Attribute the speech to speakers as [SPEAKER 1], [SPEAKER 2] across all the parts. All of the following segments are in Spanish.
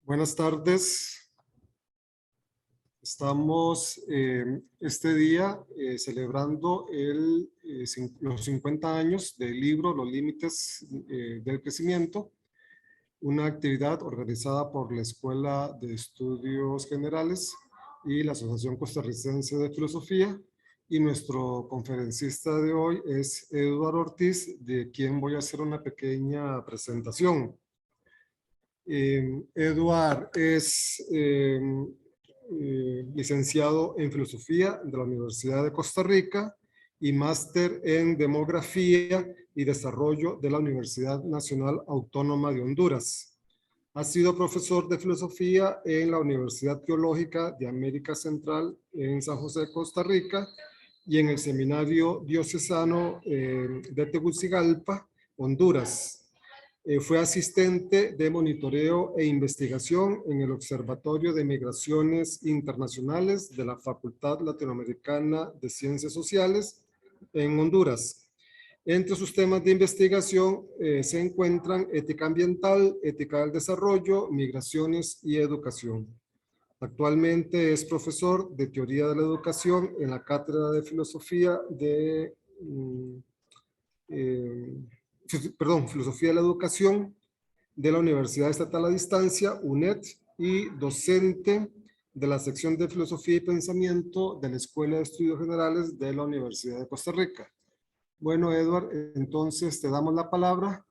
[SPEAKER 1] Buenas tardes. Estamos este día celebrando los 50 años del libro Los Límites del Crecimiento, una actividad organizada por la Escuela de Estudios Generales y la Asociación Costarricense de Filosofía. Y nuestro conferencista de hoy es Eduardo Ortiz, de quien voy a hacer una pequeña presentación. Eduard es licenciado en Filosofía de la Universidad de Costa Rica y máster en Demografía y Desarrollo de la Universidad Nacional Autónoma de Honduras. Ha sido profesor de Filosofía en la Universidad Teológica de América Central en San José, Costa Rica, y en el Seminario Diocesano de Tegucigalpa, Honduras. Fue asistente de monitoreo e investigación en el Observatorio de Migraciones Internacionales de la Facultad Latinoamericana de Ciencias Sociales en Honduras. Entre sus temas de investigación se encuentran ética ambiental, ética del desarrollo, migraciones y educación. Actualmente es profesor de teoría de la educación en la Cátedra de Filosofía de Filosofía de la Educación de la Universidad Estatal a Distancia, UNED, y docente de la sección de Filosofía y Pensamiento de la Escuela de Estudios Generales de la Universidad de Costa Rica. Bueno, Edward, entonces te damos la palabra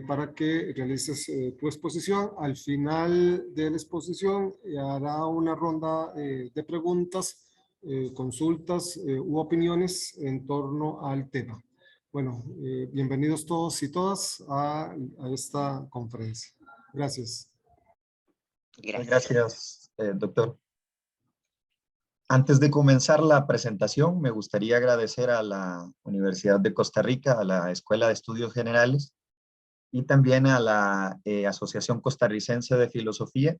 [SPEAKER 1] para que realices tu exposición. Al final de la exposición hará una ronda de preguntas, consultas u opiniones en torno al tema. Bueno, bienvenidos todos y todas a esta conferencia. Gracias.
[SPEAKER 2] Gracias, doctor. Antes de comenzar la presentación, me gustaría agradecer a la Universidad de Costa Rica, a la Escuela de Estudios Generales y también a la Asociación Costarricense de Filosofía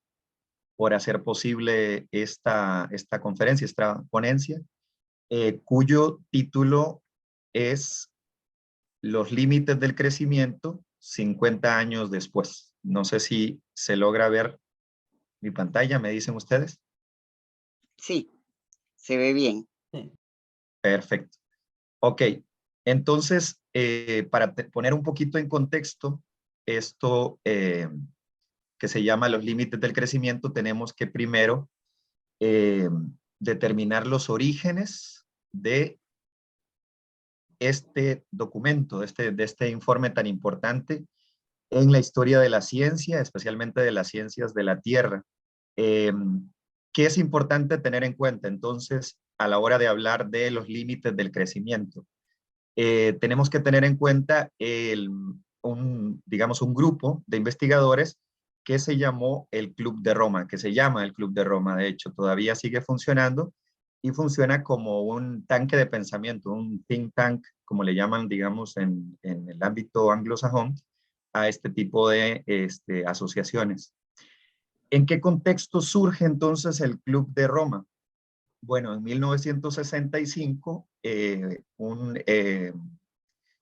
[SPEAKER 2] por hacer posible esta conferencia, esta ponencia, cuyo título es Los límites del crecimiento 50 años después. No sé si se logra ver mi pantalla, ¿me dicen ustedes?
[SPEAKER 3] Sí, se ve bien.
[SPEAKER 2] Perfecto. Ok, entonces, para poner un poquito en contexto, esto que se llama los límites del crecimiento, tenemos que primero determinar los orígenes de este documento, de este informe tan importante en la historia de la ciencia, especialmente de las ciencias de la Tierra. ¿Qué es importante tener en cuenta entonces a la hora de hablar de los límites del crecimiento? Tenemos que tener en cuenta digamos, un grupo de investigadores que se llamó el Club de Roma, que se llama el Club de Roma, de hecho, todavía sigue funcionando y funciona como un tanque de pensamiento, un think tank, como le llaman, digamos, en el ámbito anglosajón, a este tipo de asociaciones. ¿En qué contexto surge entonces el Club de Roma? Bueno, en 1965, un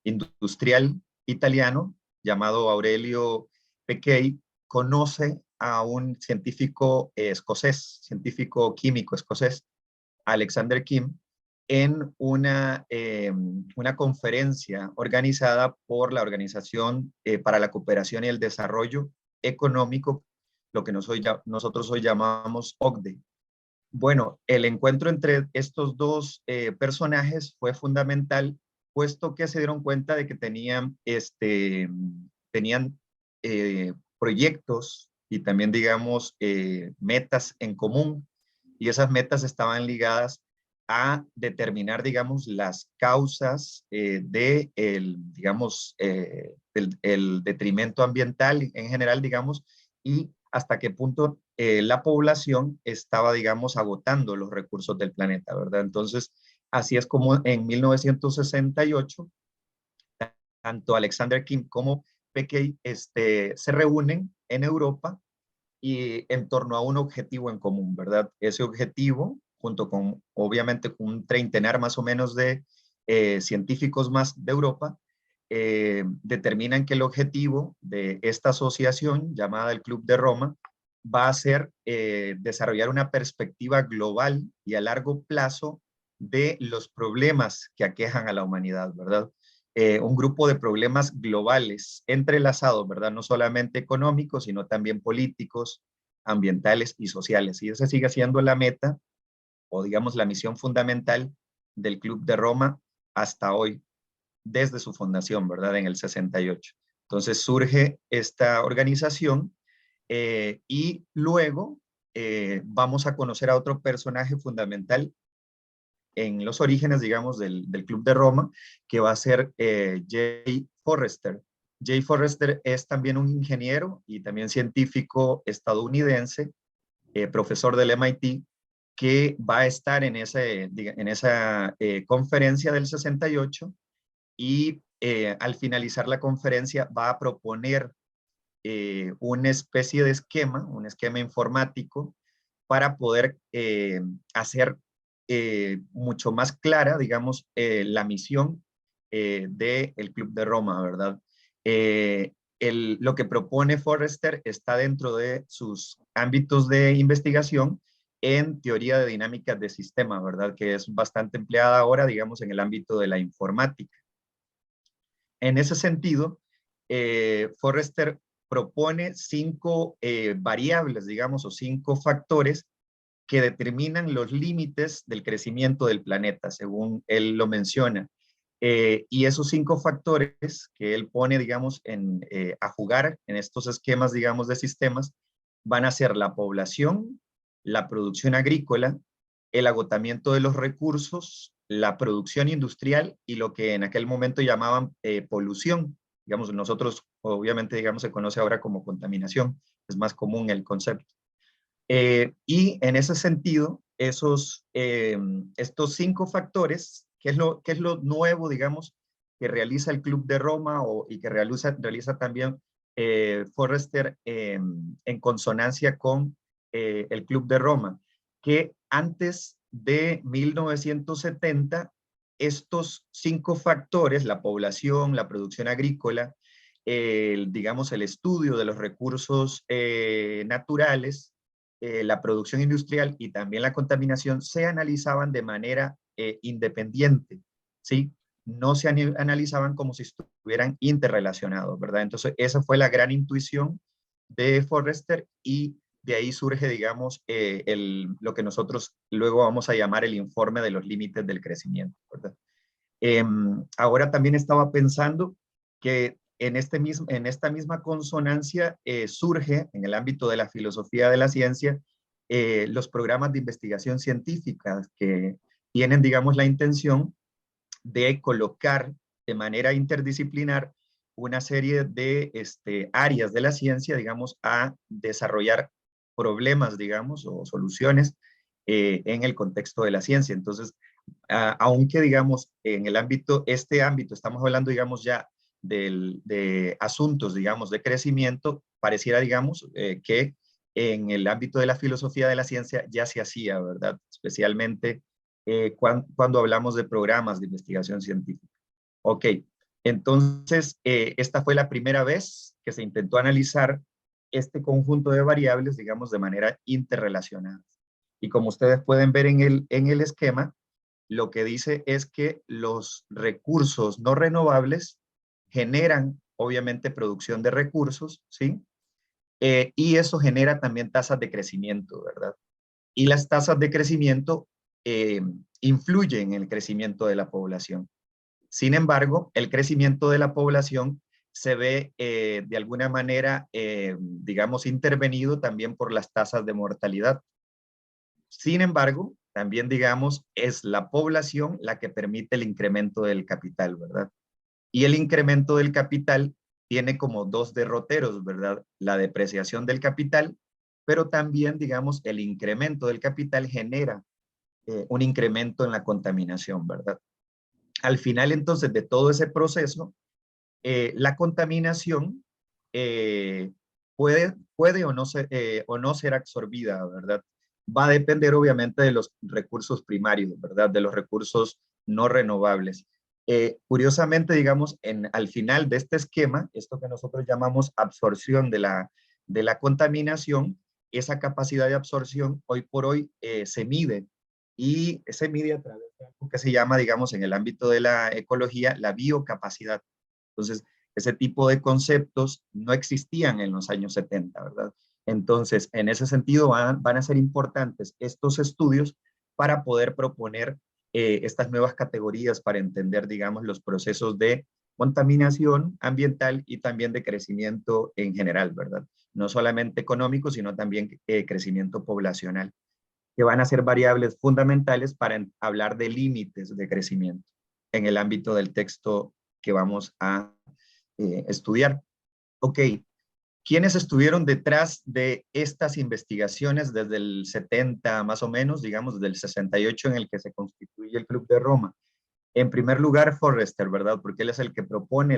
[SPEAKER 2] industrial italiano llamado Aurelio Peccei conoce a un científico escocés, científico químico escocés, Alexander Kim, en una conferencia organizada por la Organización para la Cooperación y el Desarrollo Económico, lo que nosotros hoy llamamos OCDE. Bueno, el encuentro entre estos dos personajes fue fundamental, puesto que se dieron cuenta de que tenían proyectos y también, digamos, metas en común, y esas metas estaban ligadas a determinar, digamos, las causas digamos, el detrimento ambiental en general, digamos, y hasta qué punto la población estaba, digamos, agotando los recursos del planeta, ¿verdad? Entonces, así es como en 1968, tanto Alexander Kim como Peccei se reúnen en Europa y en torno a un objetivo en común, ¿verdad? Ese objetivo, junto con, obviamente, con un treintenar más o menos de científicos más de Europa, determinan que el objetivo de esta asociación llamada el Club de Roma va a ser desarrollar una perspectiva global y a largo plazo de los problemas que aquejan a la humanidad, ¿verdad? Un grupo de problemas globales entrelazados, ¿verdad? No solamente económicos, sino también políticos, ambientales y sociales. Y esa sigue siendo la meta, o digamos la misión fundamental del Club de Roma hasta hoy, desde su fundación, ¿verdad? En el 68. Entonces surge esta organización y luego vamos a conocer a otro personaje fundamental en los orígenes, digamos, del Club de Roma, que va a ser Jay Forrester. Jay Forrester es también un ingeniero y también científico estadounidense, profesor del MIT, que va a estar en esa conferencia del 68 y al finalizar la conferencia va a proponer una especie de esquema, un esquema informático para poder hacer mucho más clara, digamos, la misión del Club de Roma, ¿verdad? Lo que propone Forrester está dentro de sus ámbitos de investigación en teoría de dinámicas de sistema, ¿verdad? Que es bastante empleada ahora, digamos, en el ámbito de la informática. En ese sentido, Forrester propone 5 variables, digamos, o 5 factores que determinan los límites del crecimiento del planeta, según él lo menciona. Y esos 5 factores que él pone, digamos, a jugar en estos esquemas, digamos, de sistemas, van a ser la población, la producción agrícola, el agotamiento de los recursos, la producción industrial y lo que en aquel momento llamaban polución. Digamos, nosotros obviamente, digamos, se conoce ahora como contaminación, es más común el concepto. Y en ese sentido, estos 5 factores, ¿qué es lo nuevo, digamos, que realiza el Club de Roma y que realiza también Forrester en consonancia con el Club de Roma? Que antes de 1970, estos 5 factores, la población, la producción agrícola, digamos, el estudio de los recursos naturales, la producción industrial y también la contaminación se analizaban de manera independiente, ¿sí? No se analizaban como si estuvieran interrelacionados, ¿verdad? Entonces, esa fue la gran intuición de Forrester y de ahí surge, digamos, lo que nosotros luego vamos a llamar el informe de los límites del crecimiento, ¿verdad? Ahora también estaba pensando que en esta misma consonancia surge en el ámbito de la filosofía de la ciencia los programas de investigación científica que tienen, digamos, la intención de colocar de manera interdisciplinar una serie de áreas de la ciencia, digamos, a desarrollar problemas, digamos, o soluciones en el contexto de la ciencia. Entonces, aunque, digamos, en este ámbito, estamos hablando, digamos, ya de asuntos, digamos, de crecimiento, pareciera, digamos, que en el ámbito de la filosofía de la ciencia ya se hacía, ¿verdad? Especialmente cuando hablamos de programas de investigación científica. Ok, entonces, esta fue la primera vez que se intentó analizar este conjunto de variables, digamos, de manera interrelacionada. Y como ustedes pueden ver en el esquema, lo que dice es que los recursos no renovables generan, obviamente, producción de recursos, ¿sí? Y eso genera también tasas de crecimiento, ¿verdad? Y las tasas de crecimiento influyen en el crecimiento de la población. Sin embargo, el crecimiento de la población se ve de alguna manera, digamos, intervenido también por las tasas de mortalidad. Sin embargo, también, digamos, es la población la que permite el incremento del capital, ¿verdad? Y el incremento del capital tiene como 2 derroteros, ¿verdad? La depreciación del capital, pero también, digamos, el incremento del capital genera un incremento en la contaminación, ¿verdad? Al final, entonces, de todo ese proceso, la contaminación puede o no ser absorbida, ¿verdad? Va a depender obviamente de los recursos primarios, ¿verdad? De los recursos no renovables. Curiosamente, digamos, al final de este esquema, esto que nosotros llamamos absorción de la contaminación, esa capacidad de absorción hoy por hoy se mide, y se mide a través de algo que se llama, digamos, en el ámbito de la ecología, la biocapacidad. Entonces, ese tipo de conceptos no existían en los años 70, ¿verdad? Entonces, en ese sentido van a ser importantes estos estudios para poder proponer estas nuevas categorías para entender, digamos, los procesos de contaminación ambiental y también de crecimiento en general, ¿verdad? No solamente económico, sino también crecimiento poblacional, que van a ser variables fundamentales para hablar de límites de crecimiento en el ámbito del texto que vamos a estudiar. Ok, ¿quiénes estuvieron detrás de estas investigaciones desde el 70 más o menos, digamos, desde el 68 en el que se constituye el Club de Roma? En primer lugar, Forrester, ¿verdad? Porque él es el que propone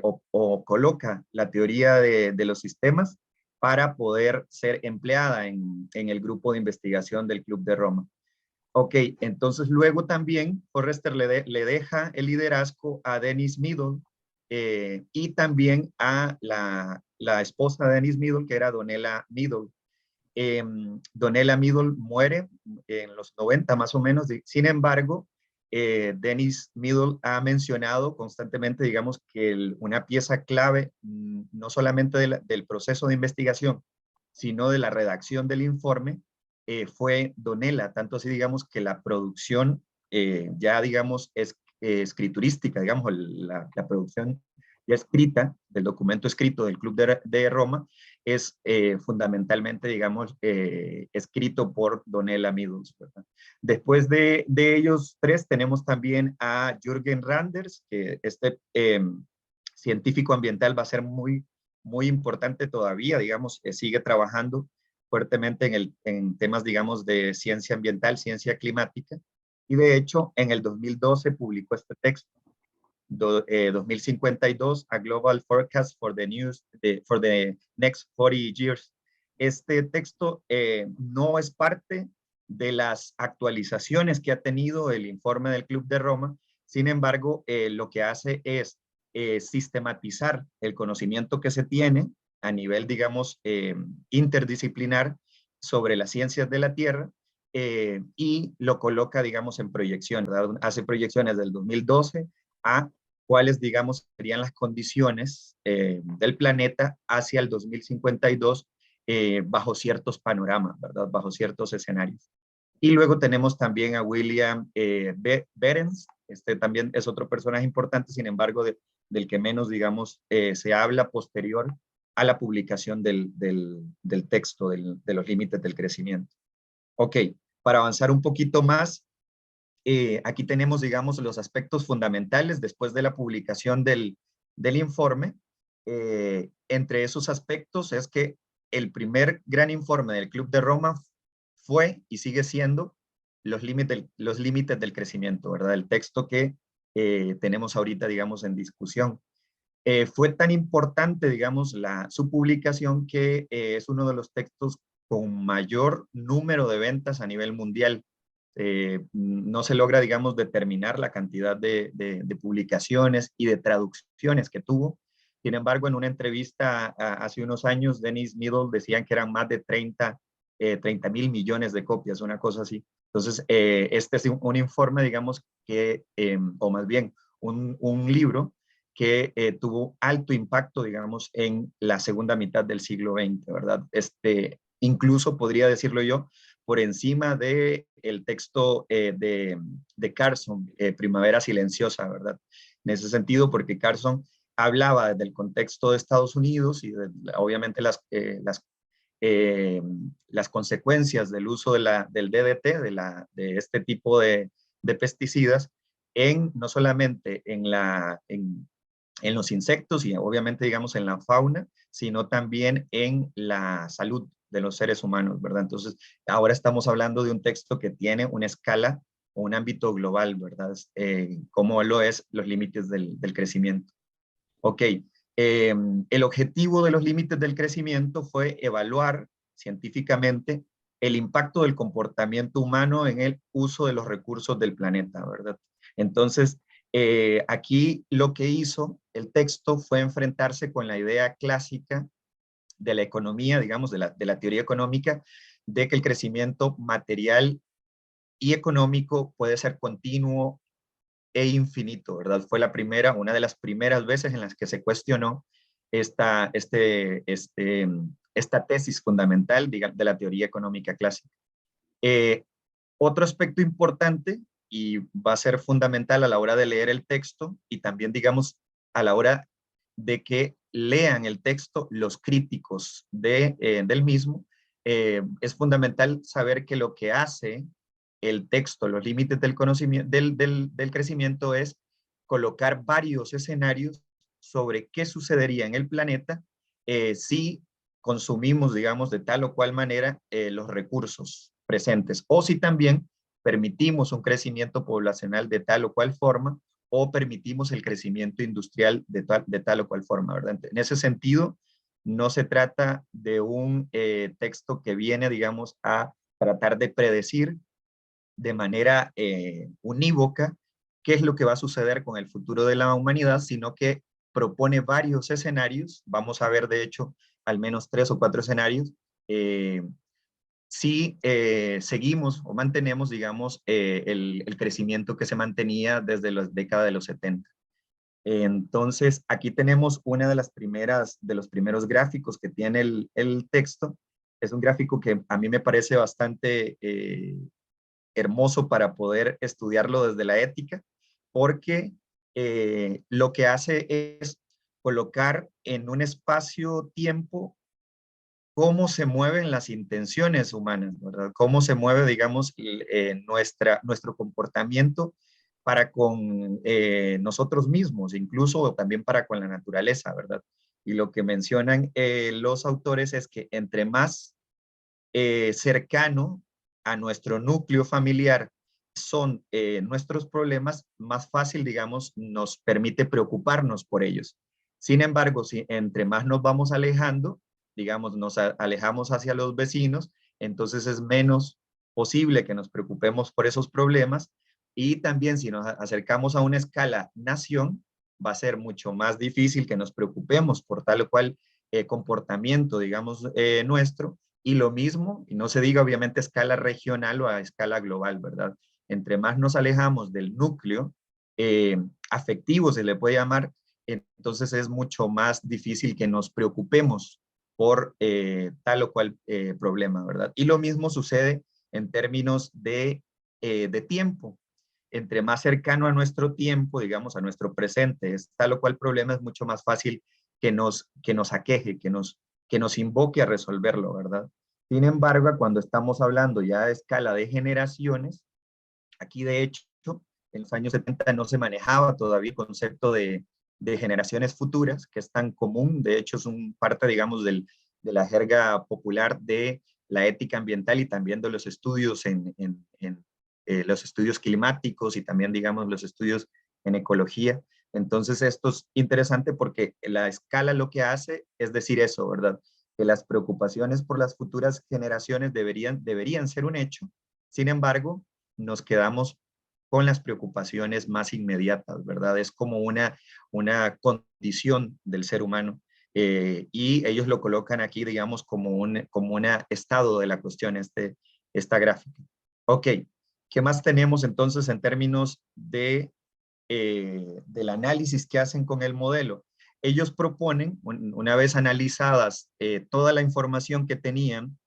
[SPEAKER 2] o coloca la teoría de los sistemas para poder ser empleada en el grupo de investigación del Club de Roma. Ok, entonces luego también Forrester le deja el liderazgo a Dennis Middle y también a la esposa de Dennis Middle, que era Donella Middle. Donella Middle muere en los 90 más o menos. Sin embargo, Dennis Middle ha mencionado constantemente, digamos, que una pieza clave, no solamente del proceso de investigación, sino de la redacción del informe, fue Donella, tanto así, digamos, que la producción ya, digamos, es escriturística, digamos, la producción ya escrita, del documento escrito del Club de Roma, es fundamentalmente, digamos, escrito por Donella Middles, ¿verdad? Después de ellos tres tenemos también a Jürgen Randers, que este científico ambiental va a ser muy importante todavía, digamos, sigue trabajando fuertemente en temas, digamos, de ciencia ambiental, ciencia climática, y de hecho en el 2012 publicó este texto, 2052, A Global Forecast for the Next 40 Years. Este texto no es parte de las actualizaciones que ha tenido el informe del Club de Roma. Sin embargo, lo que hace es sistematizar el conocimiento que se tiene a nivel, digamos, interdisciplinar sobre las ciencias de la Tierra, y lo coloca, digamos, en proyección, ¿verdad? Hace proyecciones del 2012 a cuáles, digamos, serían las condiciones del planeta hacia el 2052 bajo ciertos panoramas, ¿verdad? Bajo ciertos escenarios. Y luego tenemos también a William Behrens. Este también es otro personaje importante, sin embargo, del que menos, digamos, se habla posterior a la publicación del texto de los límites del crecimiento. Ok, para avanzar un poquito más, aquí tenemos, digamos, los aspectos fundamentales después de la publicación del informe. Entre esos aspectos es que el primer gran informe del Club de Roma fue y sigue siendo los límites del crecimiento, ¿verdad? El texto que tenemos ahorita, digamos, en discusión. Fue tan importante, digamos, su publicación que es uno de los textos con mayor número de ventas a nivel mundial. No se logra, digamos, determinar la cantidad de publicaciones y de traducciones que tuvo. Sin embargo, en una entrevista hace unos años, Dennis Middle decían que eran más de 30 mil millones de copias, una cosa así. Entonces, este es un informe, digamos, o más bien, un libro que tuvo alto impacto, digamos, en la segunda mitad del siglo XX, ¿verdad? Incluso podría decirlo yo, por encima del texto de Carson, Primavera Silenciosa, ¿verdad? En ese sentido, porque Carson hablaba desde el contexto de Estados Unidos y obviamente las consecuencias del uso del DDT, de este tipo de pesticidas, no solamente en los insectos y obviamente, digamos, en la fauna, sino también en la salud de los seres humanos, ¿verdad? Entonces, ahora estamos hablando de un texto que tiene una escala o un ámbito global, ¿verdad? Como lo es los límites del crecimiento. Ok, el objetivo de los límites del crecimiento fue evaluar científicamente el impacto del comportamiento humano en el uso de los recursos del planeta, ¿verdad? Entonces, aquí lo que hizo el texto fue enfrentarse con la idea clásica de la economía, digamos, de la teoría económica, de que el crecimiento material y económico puede ser continuo e infinito, ¿verdad? Fue una de las primeras veces en las que se cuestionó esta tesis fundamental de la teoría económica clásica. Otro aspecto importante, y va a ser fundamental a la hora de leer el texto, y también, digamos, a la hora de que lean el texto los críticos del mismo, es fundamental saber que lo que hace el texto, los límites del conocimiento, del crecimiento, es colocar varios escenarios sobre qué sucedería en el planeta si consumimos, digamos, de tal o cual manera los recursos presentes, o si también permitimos un crecimiento poblacional de tal o cual forma, o permitimos el crecimiento industrial de tal o cual forma, ¿verdad? En ese sentido, no se trata de un texto que viene, digamos, a tratar de predecir de manera unívoca qué es lo que va a suceder con el futuro de la humanidad, sino que propone varios escenarios. Vamos a ver, de hecho, al menos 3 o 4 escenarios, si seguimos o mantenemos, digamos, el crecimiento que se mantenía desde la década de los 70. Entonces, aquí tenemos una de los primeros gráficos que tiene el texto. Es un gráfico que a mí me parece bastante hermoso para poder estudiarlo desde la ética, porque lo que hace es colocar en un espacio-tiempo cómo se mueven las intenciones humanas, ¿verdad? Cómo se mueve, digamos, nuestro comportamiento para con nosotros mismos, incluso también para con la naturaleza, ¿verdad? Y lo que mencionan los autores es que entre más cercano a nuestro núcleo familiar son nuestros problemas, más fácil, digamos, nos permite preocuparnos por ellos. Sin embargo, si entre más nos vamos alejando, digamos, nos alejamos hacia los vecinos, entonces es menos posible que nos preocupemos por esos problemas, y también si nos acercamos a una escala nación, va a ser mucho más difícil que nos preocupemos por tal o cual comportamiento, digamos, nuestro, y lo mismo, y no se diga obviamente a escala regional o a escala global, ¿verdad? Entre más nos alejamos del núcleo afectivo, se le puede llamar, entonces es mucho más difícil que nos preocupemos por tal o cual problema, ¿verdad? Y lo mismo sucede en términos de tiempo. Entre más cercano a nuestro tiempo, digamos, a nuestro presente, es tal o cual problema, es mucho más fácil que nos aqueje, que nos invoque a resolverlo, ¿verdad? Sin embargo, cuando estamos hablando ya a escala de generaciones, aquí de hecho, en los años 70 no se manejaba todavía el concepto de generaciones futuras, que es tan común, de hecho es un parte, digamos, de la jerga popular de la ética ambiental y también de los estudios los estudios climáticos y también, digamos, los estudios en ecología. Entonces, esto es interesante porque la escala lo que hace es decir eso, ¿verdad? Que las preocupaciones por las futuras generaciones deberían ser un hecho. Sin embargo, nos quedamos con las preocupaciones más inmediatas, ¿verdad? Es como una condición del ser humano, y ellos lo colocan aquí, digamos, como un estado de la cuestión, esta gráfica. Ok, ¿qué más tenemos entonces en términos del análisis que hacen con el modelo? Ellos proponen, una vez analizadas toda la información que tenían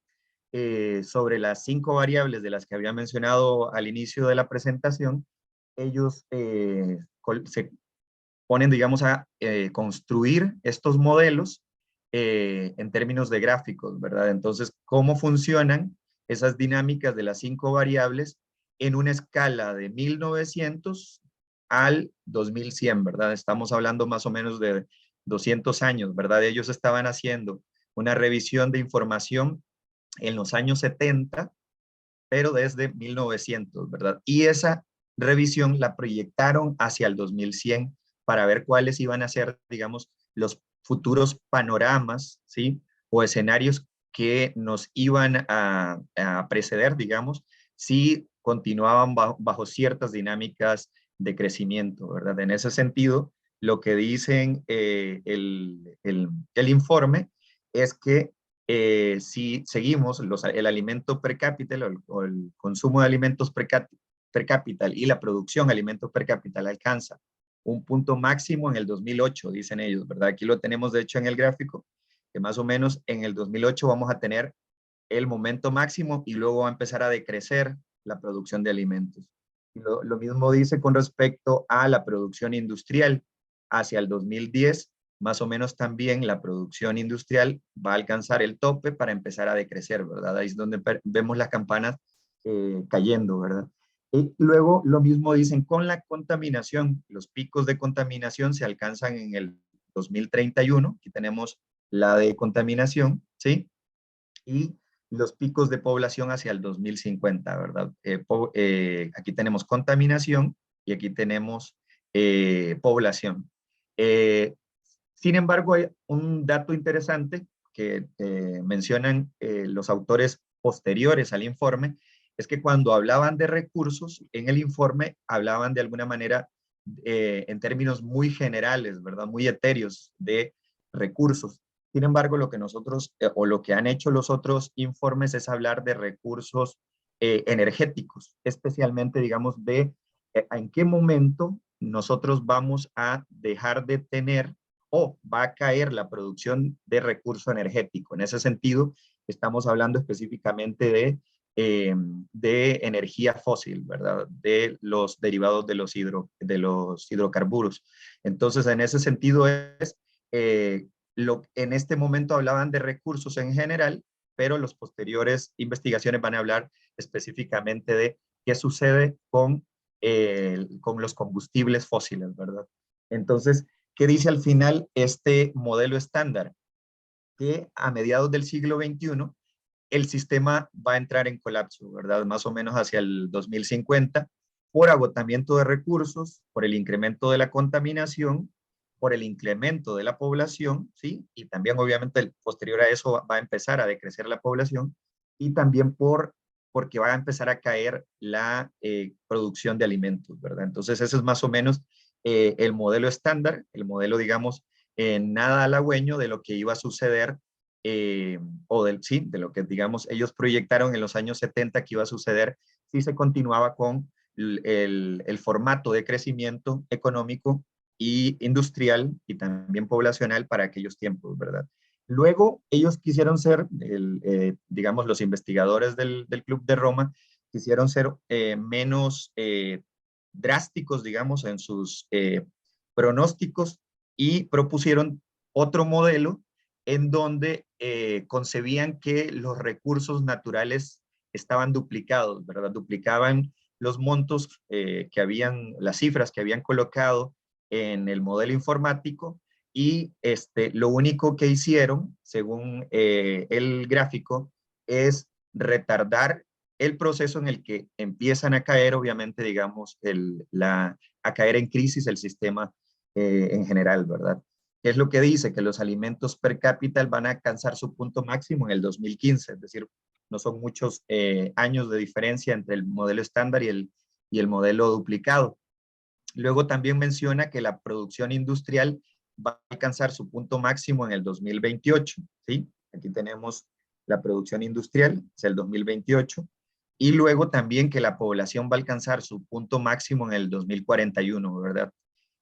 [SPEAKER 2] sobre las 5 variables de las que había mencionado al inicio de la presentación, ellos se ponen, digamos, a construir estos modelos en términos de gráficos, ¿verdad? Entonces, ¿cómo funcionan esas dinámicas de las 5 variables en una escala de 1900 al 2100, ¿verdad? Estamos hablando más o menos de 200 años, ¿verdad? Ellos estaban haciendo una revisión de información en los años 70, pero desde 1900, ¿verdad? Y esa revisión la proyectaron hacia el 2100 para ver cuáles iban a ser, digamos, los futuros panoramas, ¿sí? O escenarios que nos iban a preceder, digamos, si continuaban bajo ciertas dinámicas de crecimiento, ¿verdad? En ese sentido, lo que dicen el informe es que si seguimos el alimento per cápita o el consumo de alimentos per cápita y la producción de alimentos per cápita alcanza un punto máximo en el 2008, dicen ellos, ¿verdad? Aquí lo tenemos de hecho en el gráfico, que más o menos en el 2008 vamos a tener el momento máximo y luego va a empezar a decrecer la producción de alimentos. Lo mismo dice con respecto a la producción industrial. Hacia el 2010, más o menos también la producción industrial va a alcanzar el tope para empezar a decrecer, ¿verdad? Ahí es donde vemos las campanas cayendo, ¿verdad? Y luego lo mismo dicen con la contaminación. Los picos de contaminación se alcanzan en el 2031. Aquí tenemos la de contaminación, ¿sí? Y los picos de población hacia el 2050, ¿verdad? Aquí tenemos contaminación y aquí tenemos población. Sin embargo, hay un dato interesante que mencionan los autores posteriores al informe, es que cuando hablaban de recursos, en el informe hablaban de alguna manera en términos muy generales, ¿verdad? Muy etéreos de recursos. Sin embargo, lo que nosotros o lo que han hecho los otros informes es hablar de recursos energéticos, especialmente, digamos, de en qué momento nosotros vamos a dejar de tener o va a caer la producción de recurso energético. En ese sentido, estamos hablando específicamente de energía fósil, ¿verdad? De los derivados de los hidrocarburos. Entonces, en ese sentido es, en este momento hablaban de recursos en general, pero los posteriores investigaciones van a hablar específicamente de qué sucede con los combustibles fósiles, ¿verdad? Entonces, ¿qué dice al final este modelo estándar? Que a mediados del siglo XXI el sistema va a entrar en colapso, ¿verdad? Más o menos hacia el 2050, por agotamiento de recursos, por el incremento de la contaminación, por el incremento de la población, ¿sí? Y también obviamente posterior a eso va a empezar a decrecer la población y también porque va a empezar a caer la producción de alimentos, ¿verdad? Entonces ese es más o menos el modelo estándar, el modelo, digamos, nada halagüeño de lo que iba a suceder sí, de lo que, digamos, ellos proyectaron en los años 70 que iba a suceder si se continuaba con el formato de crecimiento económico y industrial y también poblacional para aquellos tiempos, ¿verdad? Luego ellos quisieron ser, digamos, los investigadores del Club de Roma, quisieron ser menos drásticos, digamos, en sus pronósticos y propusieron otro modelo en donde concebían que los recursos naturales estaban duplicados, ¿verdad? Duplicaban los montos las cifras que habían colocado en el modelo informático y lo único que hicieron, según el gráfico, es retardar el proceso en el que empiezan a caer, obviamente, digamos, a caer en crisis el sistema en general, ¿verdad? ¿Qué es lo que dice? Que los alimentos per cápita van a alcanzar su punto máximo en el 2015, es decir, no son muchos años de diferencia entre el modelo estándar y el modelo duplicado. Luego también menciona que la producción industrial va a alcanzar su punto máximo en el 2028, ¿sí? Aquí tenemos la producción industrial, es el 2028, y luego también que la población va a alcanzar su punto máximo en el 2041, ¿verdad?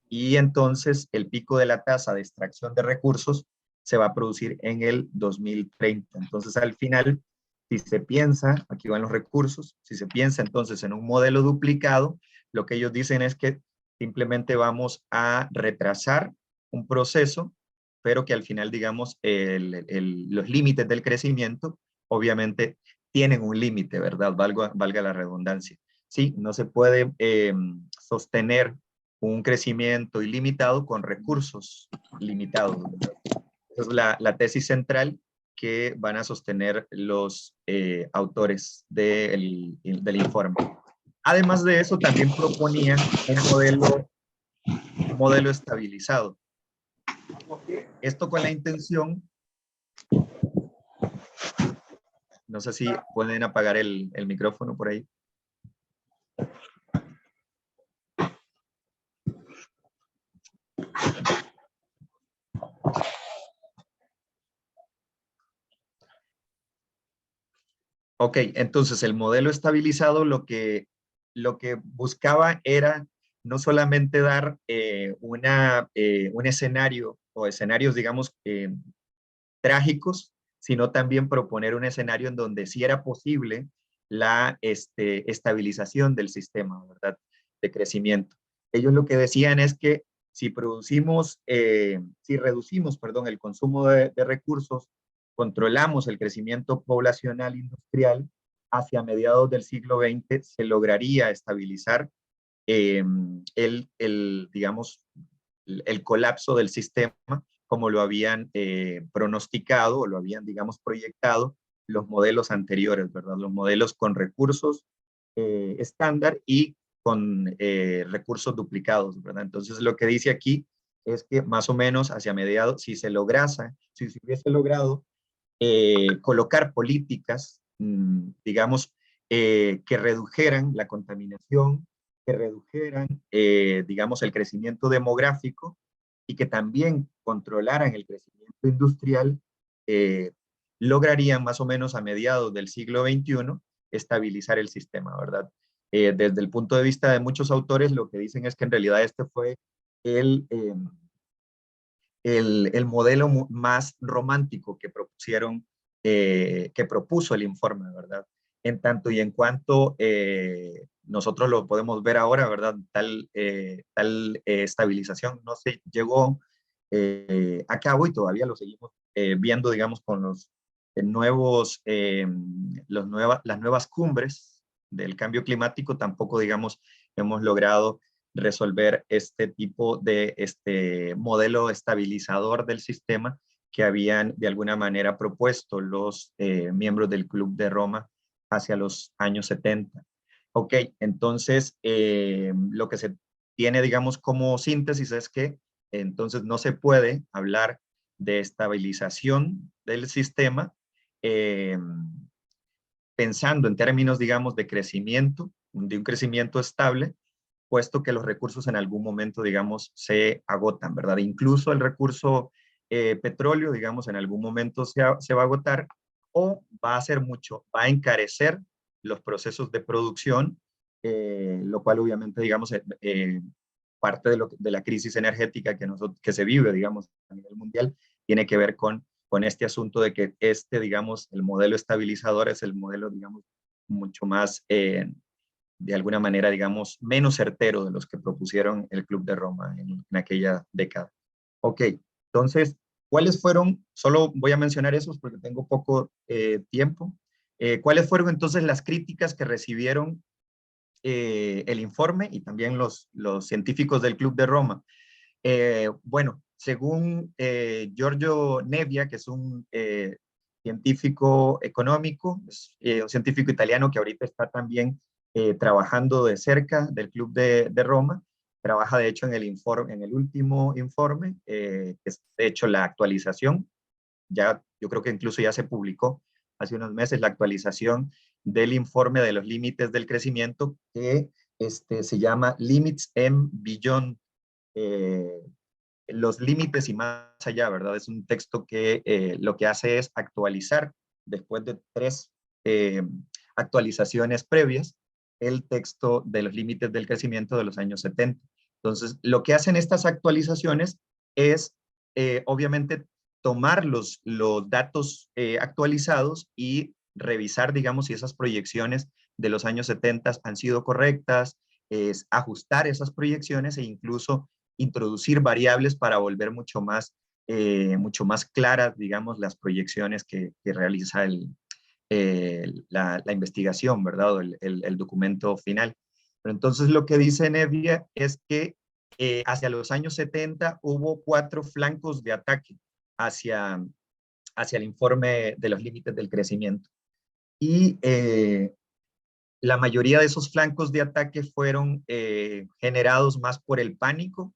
[SPEAKER 2] Y entonces el pico de la tasa de extracción de recursos se va a producir en el 2030. Entonces al final, si se piensa, aquí van los recursos, si se piensa entonces en un modelo duplicado, lo que ellos dicen es que simplemente vamos a retrasar un proceso, pero que al final, digamos, los límites del crecimiento obviamente tienen un límite, ¿verdad? Valga la redundancia. Sí, no se puede sostener un crecimiento ilimitado con recursos limitados, ¿verdad? Esa es la tesis central que van a sostener los autores del informe. Además de eso, también proponían un modelo estabilizado. Esto con la intención, no sé si pueden apagar el micrófono por ahí. Ok, entonces el modelo estabilizado lo que buscaba era no solamente dar un escenario o escenarios, digamos, trágicos, sino también proponer un escenario en donde sí era posible la estabilización del sistema, ¿verdad? De crecimiento. Ellos lo que decían es que si si reducimos, perdón, el consumo de recursos, controlamos el crecimiento poblacional industrial, hacia mediados del siglo XX se lograría estabilizar eh, digamos, el colapso del sistema como lo habían pronosticado o lo habían, digamos, proyectado los modelos anteriores, ¿verdad? Los modelos con recursos estándar y con recursos duplicados, ¿verdad? Entonces, lo que dice aquí es que más o menos hacia mediados, si se hubiese logrado colocar políticas, digamos, que redujeran la contaminación, que redujeran, digamos, el crecimiento demográfico y que también controlaran el crecimiento industrial, eh, lograrían más o menos a mediados del siglo XXI estabilizar el sistema, ¿verdad? Desde el punto de vista de muchos autores, lo que dicen es que en realidad este fue el, eh, el modelo más romántico que propuso el informe, ¿verdad? En tanto y en cuanto nosotros lo podemos ver ahora, ¿verdad? Tal estabilización no se llegó a cabo y todavía lo seguimos viendo, digamos, con los las nuevas cumbres del cambio climático, tampoco, digamos, hemos logrado resolver este tipo de modelo estabilizador del sistema que habían de alguna manera propuesto los miembros del Club de Roma hacia los años 70. Ok, entonces lo que se tiene, digamos, como síntesis es que entonces no se puede hablar de estabilización del sistema eh, pensando en términos, digamos, de crecimiento, de un crecimiento estable, puesto que los recursos en algún momento, digamos, se agotan, ¿verdad? Incluso el recurso petróleo, digamos, en algún momento se va a agotar o va a ser mucho, va a encarecer los procesos de producción, lo cual obviamente, digamos, parte de la crisis energética que se vive, digamos, a nivel mundial, tiene que ver con este asunto de que digamos, el modelo estabilizador es el modelo, digamos, mucho más de alguna manera, digamos, menos certero de los que propusieron el Club de Roma en aquella década. Ok, entonces, ¿cuáles fueron? Solo voy a mencionar esos porque tengo poco tiempo. ¿Cuáles fueron entonces las críticas que recibieron el informe y también los científicos del Club de Roma? Bueno, según Giorgio Nebbia, que es un científico económico, un científico italiano que ahorita está también trabajando de cerca del Club de Roma, trabaja de hecho en el último informe, que es de hecho la actualización, ya yo creo que incluso ya se publicó hace unos meses la actualización del informe de los límites del crecimiento que se llama Limits and Beyond, eh, los límites y más allá, ¿verdad? Es un texto que lo que hace es actualizar, después de 3 actualizaciones previas, el texto de los límites del crecimiento de los años 70. Entonces, lo que hacen estas actualizaciones es, obviamente, tomar los datos actualizados y revisar, digamos, si esas proyecciones de los años 70 han sido correctas, es ajustar esas proyecciones e incluso introducir variables para volver mucho más claras, digamos, las proyecciones que realiza la investigación, ¿verdad? O el documento final. Pero entonces lo que dice Nebbia es que hacia los años 70 hubo 4 flancos de ataque hacia, hacia el informe de los límites del crecimiento. Y la mayoría de esos flancos de ataque fueron generados más por el pánico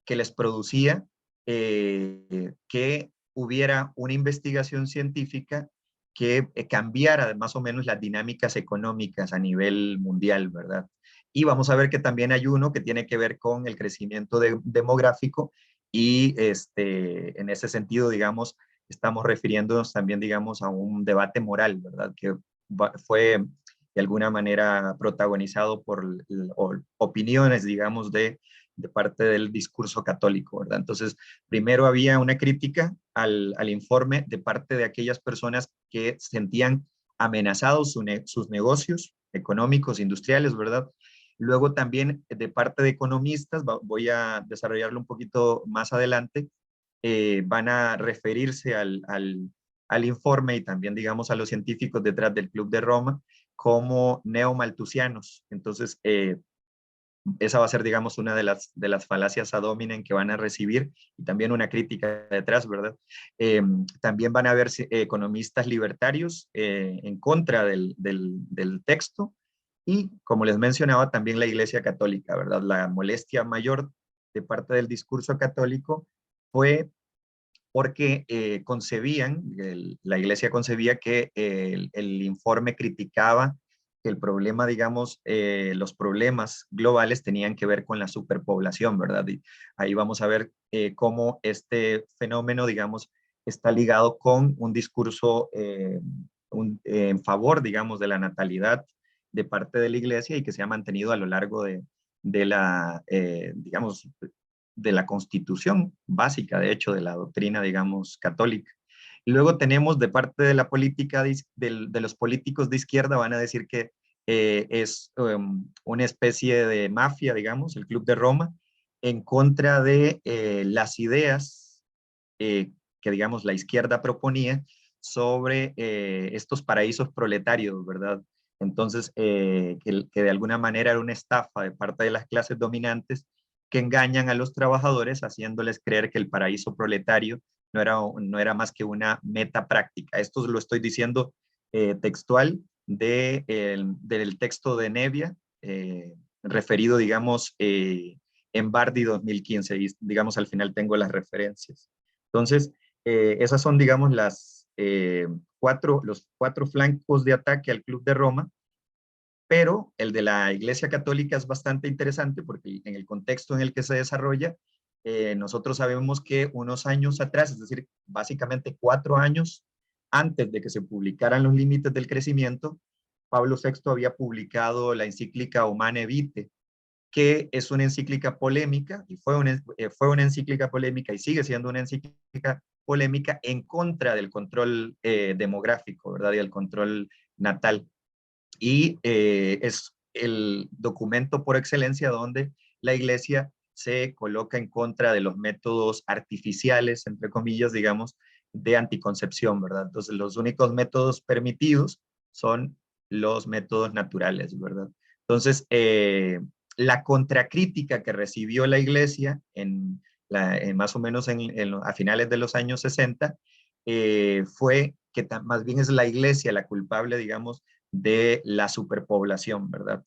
[SPEAKER 2] que les producía que hubiera una investigación científica que cambiara más o menos las dinámicas económicas a nivel mundial, ¿verdad? Y vamos a ver que también hay uno que tiene que ver con el crecimiento demográfico y en ese sentido, digamos, estamos refiriéndonos también, digamos, a un debate moral, ¿verdad? Que fue de alguna manera protagonizado por opiniones, digamos, de parte del discurso católico, ¿verdad? Entonces, primero había una crítica al informe de parte de aquellas personas que sentían amenazados sus negocios económicos, industriales, ¿verdad? Luego también de parte de economistas, voy a desarrollarlo un poquito más adelante, van a referirse al informe y también, digamos, a los científicos detrás del Club de Roma como neomalthusianos. Entonces, esa va a ser, digamos, una de las falacias ad hominem que van a recibir y también una crítica detrás, ¿verdad? También van a haber economistas libertarios en contra del texto y, como les mencionaba, también la Iglesia Católica, ¿verdad? La molestia mayor de parte del discurso católico fue porque la Iglesia concebía que el informe criticaba que el problema, digamos, los problemas globales tenían que ver con la superpoblación, ¿verdad? Y ahí vamos a ver cómo este fenómeno, digamos, está ligado con un discurso en favor, digamos, de la natalidad de parte de la Iglesia y que se ha mantenido a lo largo de la, digamos, de la constitución básica, de hecho, de la doctrina, digamos, católica. Y luego tenemos de parte de la política, de los políticos de izquierda, van a decir que es una especie de mafia, digamos, el Club de Roma, en contra de las ideas que, digamos, la izquierda proponía sobre estos paraísos proletarios, ¿verdad? Entonces, que de alguna manera era una estafa de parte de las clases dominantes que engañan a los trabajadores haciéndoles creer que el paraíso proletario no era más que una meta práctica. Esto lo estoy diciendo textual del texto de Nevia, referido, digamos, en Bardi 2015, y digamos al final tengo las referencias. Entonces, esas son, digamos, los cuatro flancos de ataque al Club de Roma, pero el de la Iglesia Católica es bastante interesante porque en el contexto en el que se desarrolla, nosotros sabemos que unos años atrás, es decir, básicamente 4 años antes de que se publicaran los límites del crecimiento, Pablo VI había publicado la encíclica Humane Vitae, que es una encíclica polémica, y fue una encíclica polémica y sigue siendo una encíclica polémica en contra del control demográfico, ¿verdad? Y el control natal. Y es el documento por excelencia donde la Iglesia se coloca en contra de los métodos artificiales, entre comillas, digamos, de anticoncepción, ¿verdad? Entonces, los únicos métodos permitidos son los métodos naturales, ¿verdad? Entonces, la contracrítica que recibió la Iglesia más o menos a finales de los años 60 fue que más bien es la Iglesia la culpable, digamos, de la superpoblación, ¿verdad?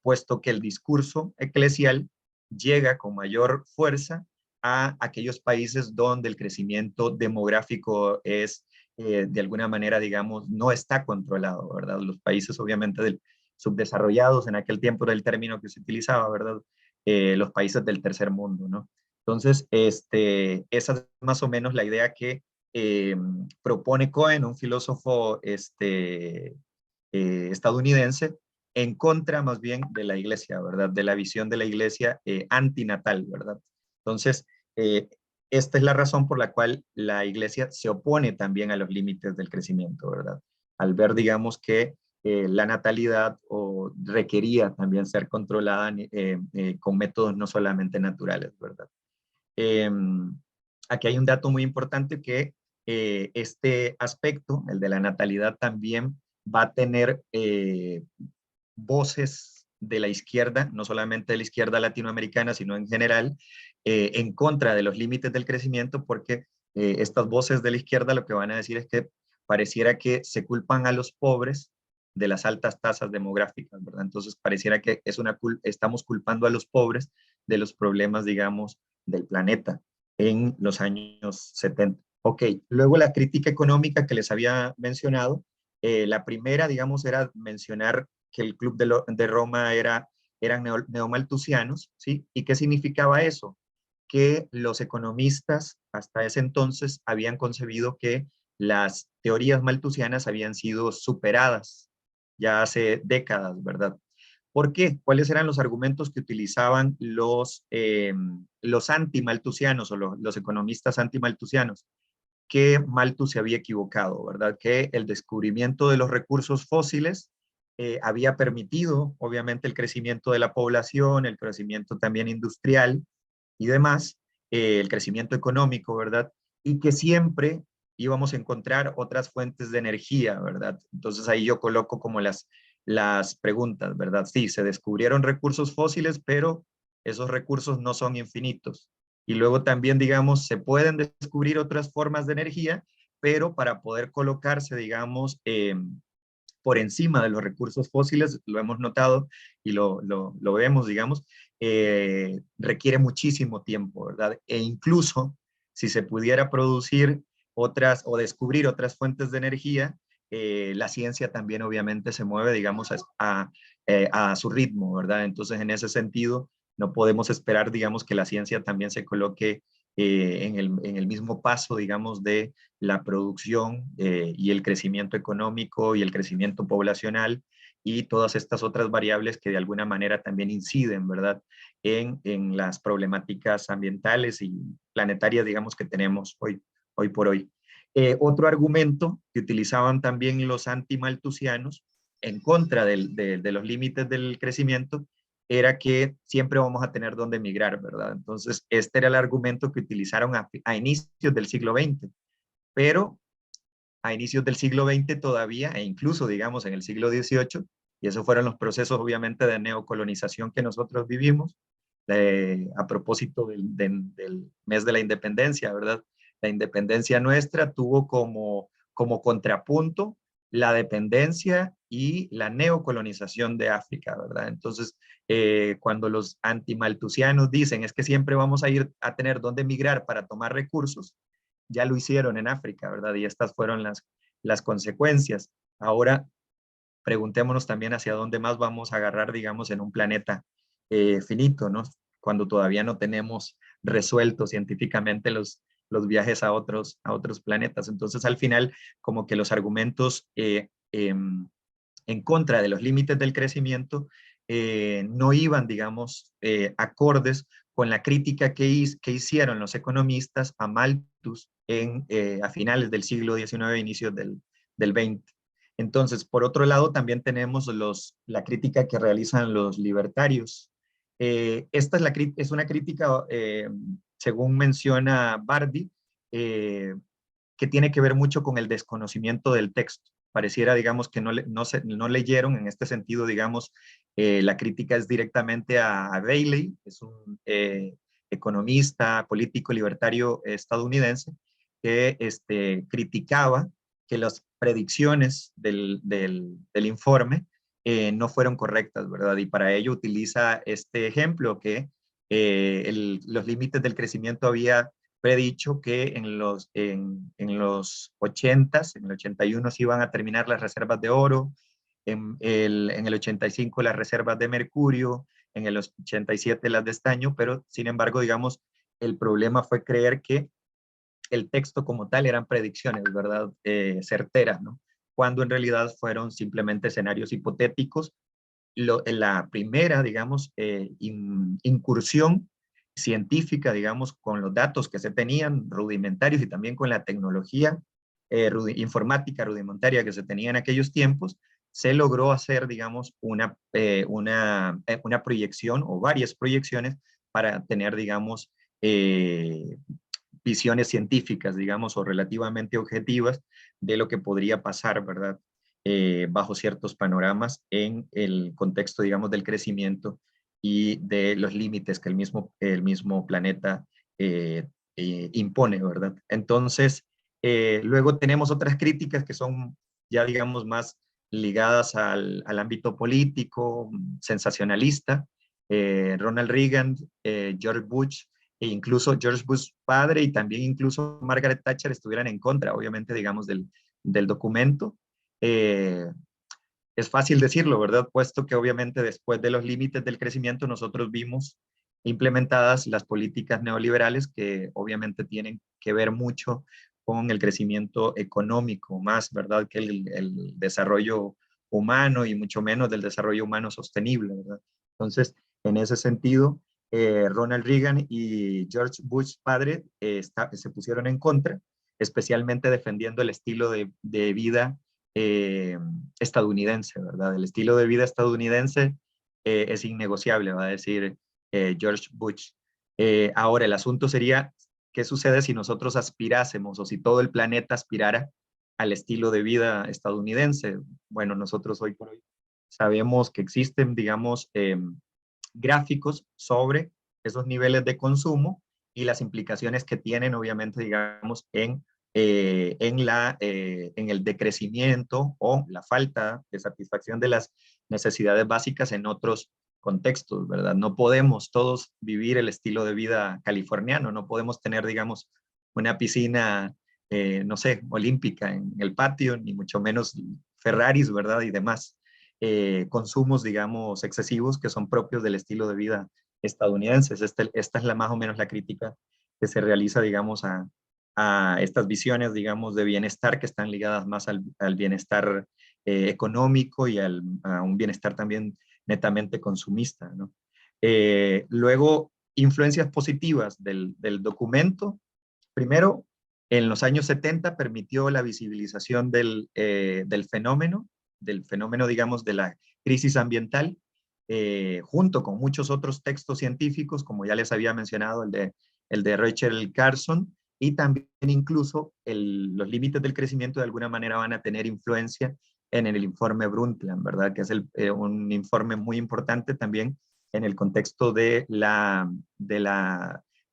[SPEAKER 2] Puesto que el discurso eclesial llega con mayor fuerza a aquellos países donde el crecimiento demográfico es, de alguna manera, digamos, no está controlado, ¿verdad? Los países, obviamente, subdesarrollados, en aquel tiempo era el término que se utilizaba, ¿verdad? Los países del tercer mundo, ¿no? Entonces, esa es más o menos la idea que propone Cohen, un filósofo estadounidense, en contra más bien de la iglesia, ¿verdad? De la visión de la iglesia antinatal, ¿verdad? Entonces, esta es la razón por la cual la iglesia se opone también a los límites del crecimiento, ¿verdad? Al ver, digamos, que la natalidad requería también ser controlada con métodos no solamente naturales, ¿verdad? Aquí hay un dato muy importante que este aspecto, el de la natalidad, también va a tener voces de la izquierda, no solamente de la izquierda latinoamericana, sino en general, en contra de los límites del crecimiento, porque estas voces de la izquierda lo que van a decir es que pareciera que se culpan a los pobres de las altas tasas demográficas, ¿verdad? Entonces pareciera que estamos culpando a los pobres de los problemas, digamos, del planeta en los años 70. Ok, luego la crítica económica que les había mencionado, la primera, digamos, era mencionar que el Club de Roma eran neomalthusianos, ¿sí? ¿Y qué significaba eso? Que los economistas hasta ese entonces habían concebido que las teorías malthusianas habían sido superadas ya hace décadas, ¿verdad? ¿Por qué? ¿Cuáles eran los argumentos que utilizaban los anti-malthusianos o los economistas anti-malthusianos? Que Malthus se había equivocado, ¿verdad? Que el descubrimiento de los recursos fósiles había permitido, obviamente, el crecimiento de la población, el crecimiento también industrial y demás, el crecimiento económico, ¿verdad? Y que siempre íbamos a encontrar otras fuentes de energía, ¿verdad? Entonces ahí yo coloco como las preguntas, ¿verdad? Sí, se descubrieron recursos fósiles, pero esos recursos no son infinitos. Y luego también, digamos, se pueden descubrir otras formas de energía, pero para poder colocarse, digamos, por encima de los recursos fósiles, lo hemos notado y lo vemos, digamos, requiere muchísimo tiempo, ¿verdad? E incluso si se pudiera producir otras o descubrir otras fuentes de energía, la ciencia también obviamente se mueve, digamos, a su ritmo, ¿verdad? Entonces, en ese sentido, no podemos esperar, digamos, que la ciencia también se coloque en el mismo paso, digamos, de la producción y el crecimiento económico y el crecimiento poblacional y todas estas otras variables que de alguna manera también inciden, ¿verdad?, en las problemáticas ambientales y planetarias, digamos, que tenemos hoy por hoy. Otro argumento que utilizaban también los antimalthusianos en contra de los límites del crecimiento era que siempre vamos a tener dónde migrar, ¿verdad? Entonces, este era el argumento que utilizaron a inicios del siglo XX, pero a inicios del siglo XX todavía, e incluso, digamos, en el siglo XVIII, y esos fueron los procesos, obviamente, de neocolonización que nosotros vivimos, a propósito del mes de la independencia, ¿verdad? La independencia nuestra tuvo como contrapunto la dependencia y la neocolonización de África, ¿verdad? Entonces, cuando los antimalthusianos dicen es que siempre vamos a ir a tener dónde migrar para tomar recursos, ya lo hicieron en África, ¿verdad? Y estas fueron las consecuencias. Ahora, preguntémonos también hacia dónde más vamos a agarrar, digamos, en un planeta finito, ¿no? Cuando todavía no tenemos resuelto científicamente los viajes a otros planetas. Entonces, al final, como que los argumentos en contra de los límites del crecimiento no iban, digamos, acordes con la crítica que hicieron los economistas a Malthus a finales del siglo XIX, inicios del XX. Entonces, por otro lado, también tenemos la crítica que realizan los libertarios. Esta es una crítica, según menciona Bardi, que tiene que ver mucho con el desconocimiento del texto. Pareciera, digamos, que no leyeron en este sentido, digamos, la crítica es directamente a Bailey, es un economista, político libertario estadounidense, que criticaba que las predicciones del informe no fueron correctas, ¿verdad? Y para ello utiliza este ejemplo que los límites del crecimiento había predicho que en los 80s, en el 81 se iban a terminar las reservas de oro, en el 85 las reservas de mercurio, en el 87 las de estaño, pero sin embargo, digamos, el problema fue creer que el texto como tal eran predicciones, ¿verdad? Certeras, ¿no? Cuando en realidad fueron simplemente escenarios hipotéticos. La primera, digamos, incursión científica, digamos, con los datos que se tenían rudimentarios y también con la tecnología informática rudimentaria que se tenía en aquellos tiempos, se logró hacer, digamos, una proyección o varias proyecciones para tener, digamos, visiones científicas, digamos, o relativamente objetivas de lo que podría pasar, ¿verdad? Bajo ciertos panoramas en el contexto, digamos, del crecimiento y de los límites que el mismo planeta impone, ¿verdad? Entonces, luego tenemos otras críticas que son ya, digamos, más ligadas al ámbito político, sensacionalista. Ronald Reagan, George Bush, e incluso George Bush padre y también incluso Margaret Thatcher estuvieran en contra, obviamente, digamos, del documento. Es fácil decirlo, ¿verdad? Puesto que obviamente después de los límites del crecimiento nosotros vimos implementadas las políticas neoliberales que obviamente tienen que ver mucho con el crecimiento económico, más, ¿verdad?, que el desarrollo humano y mucho menos del desarrollo humano sostenible, ¿verdad? Entonces, en ese sentido, Ronald Reagan y George Bush padre se pusieron en contra, especialmente defendiendo el estilo de vida estadounidense, ¿verdad? El estilo de vida estadounidense es innegociable, va a decir George Bush. Ahora, el asunto sería, ¿qué sucede si nosotros aspirásemos o si todo el planeta aspirara al estilo de vida estadounidense? Bueno, nosotros hoy por hoy sabemos que existen, digamos, gráficos sobre esos niveles de consumo y las implicaciones que tienen, obviamente, digamos, en el decrecimiento o la falta de satisfacción de las necesidades básicas en otros contextos, ¿verdad? No podemos todos vivir el estilo de vida californiano, no podemos tener, digamos, una piscina, no sé, olímpica en el patio, ni mucho menos Ferraris, ¿verdad? Y demás consumos, digamos, excesivos que son propios del estilo de vida estadounidenses. Esta es más o menos la crítica que se realiza, digamos, a estas visiones, digamos, de bienestar que están ligadas más al bienestar económico y a un bienestar también netamente consumista, ¿no? Luego, influencias positivas del documento. Primero, en los años 70 permitió la visibilización del fenómeno, digamos, de la crisis ambiental, junto con muchos otros textos científicos, como ya les había mencionado, el de Rachel Carson, y también incluso los límites del crecimiento de alguna manera van a tener influencia en el informe Brundtland, ¿verdad? Que es un informe muy importante también en el contexto de la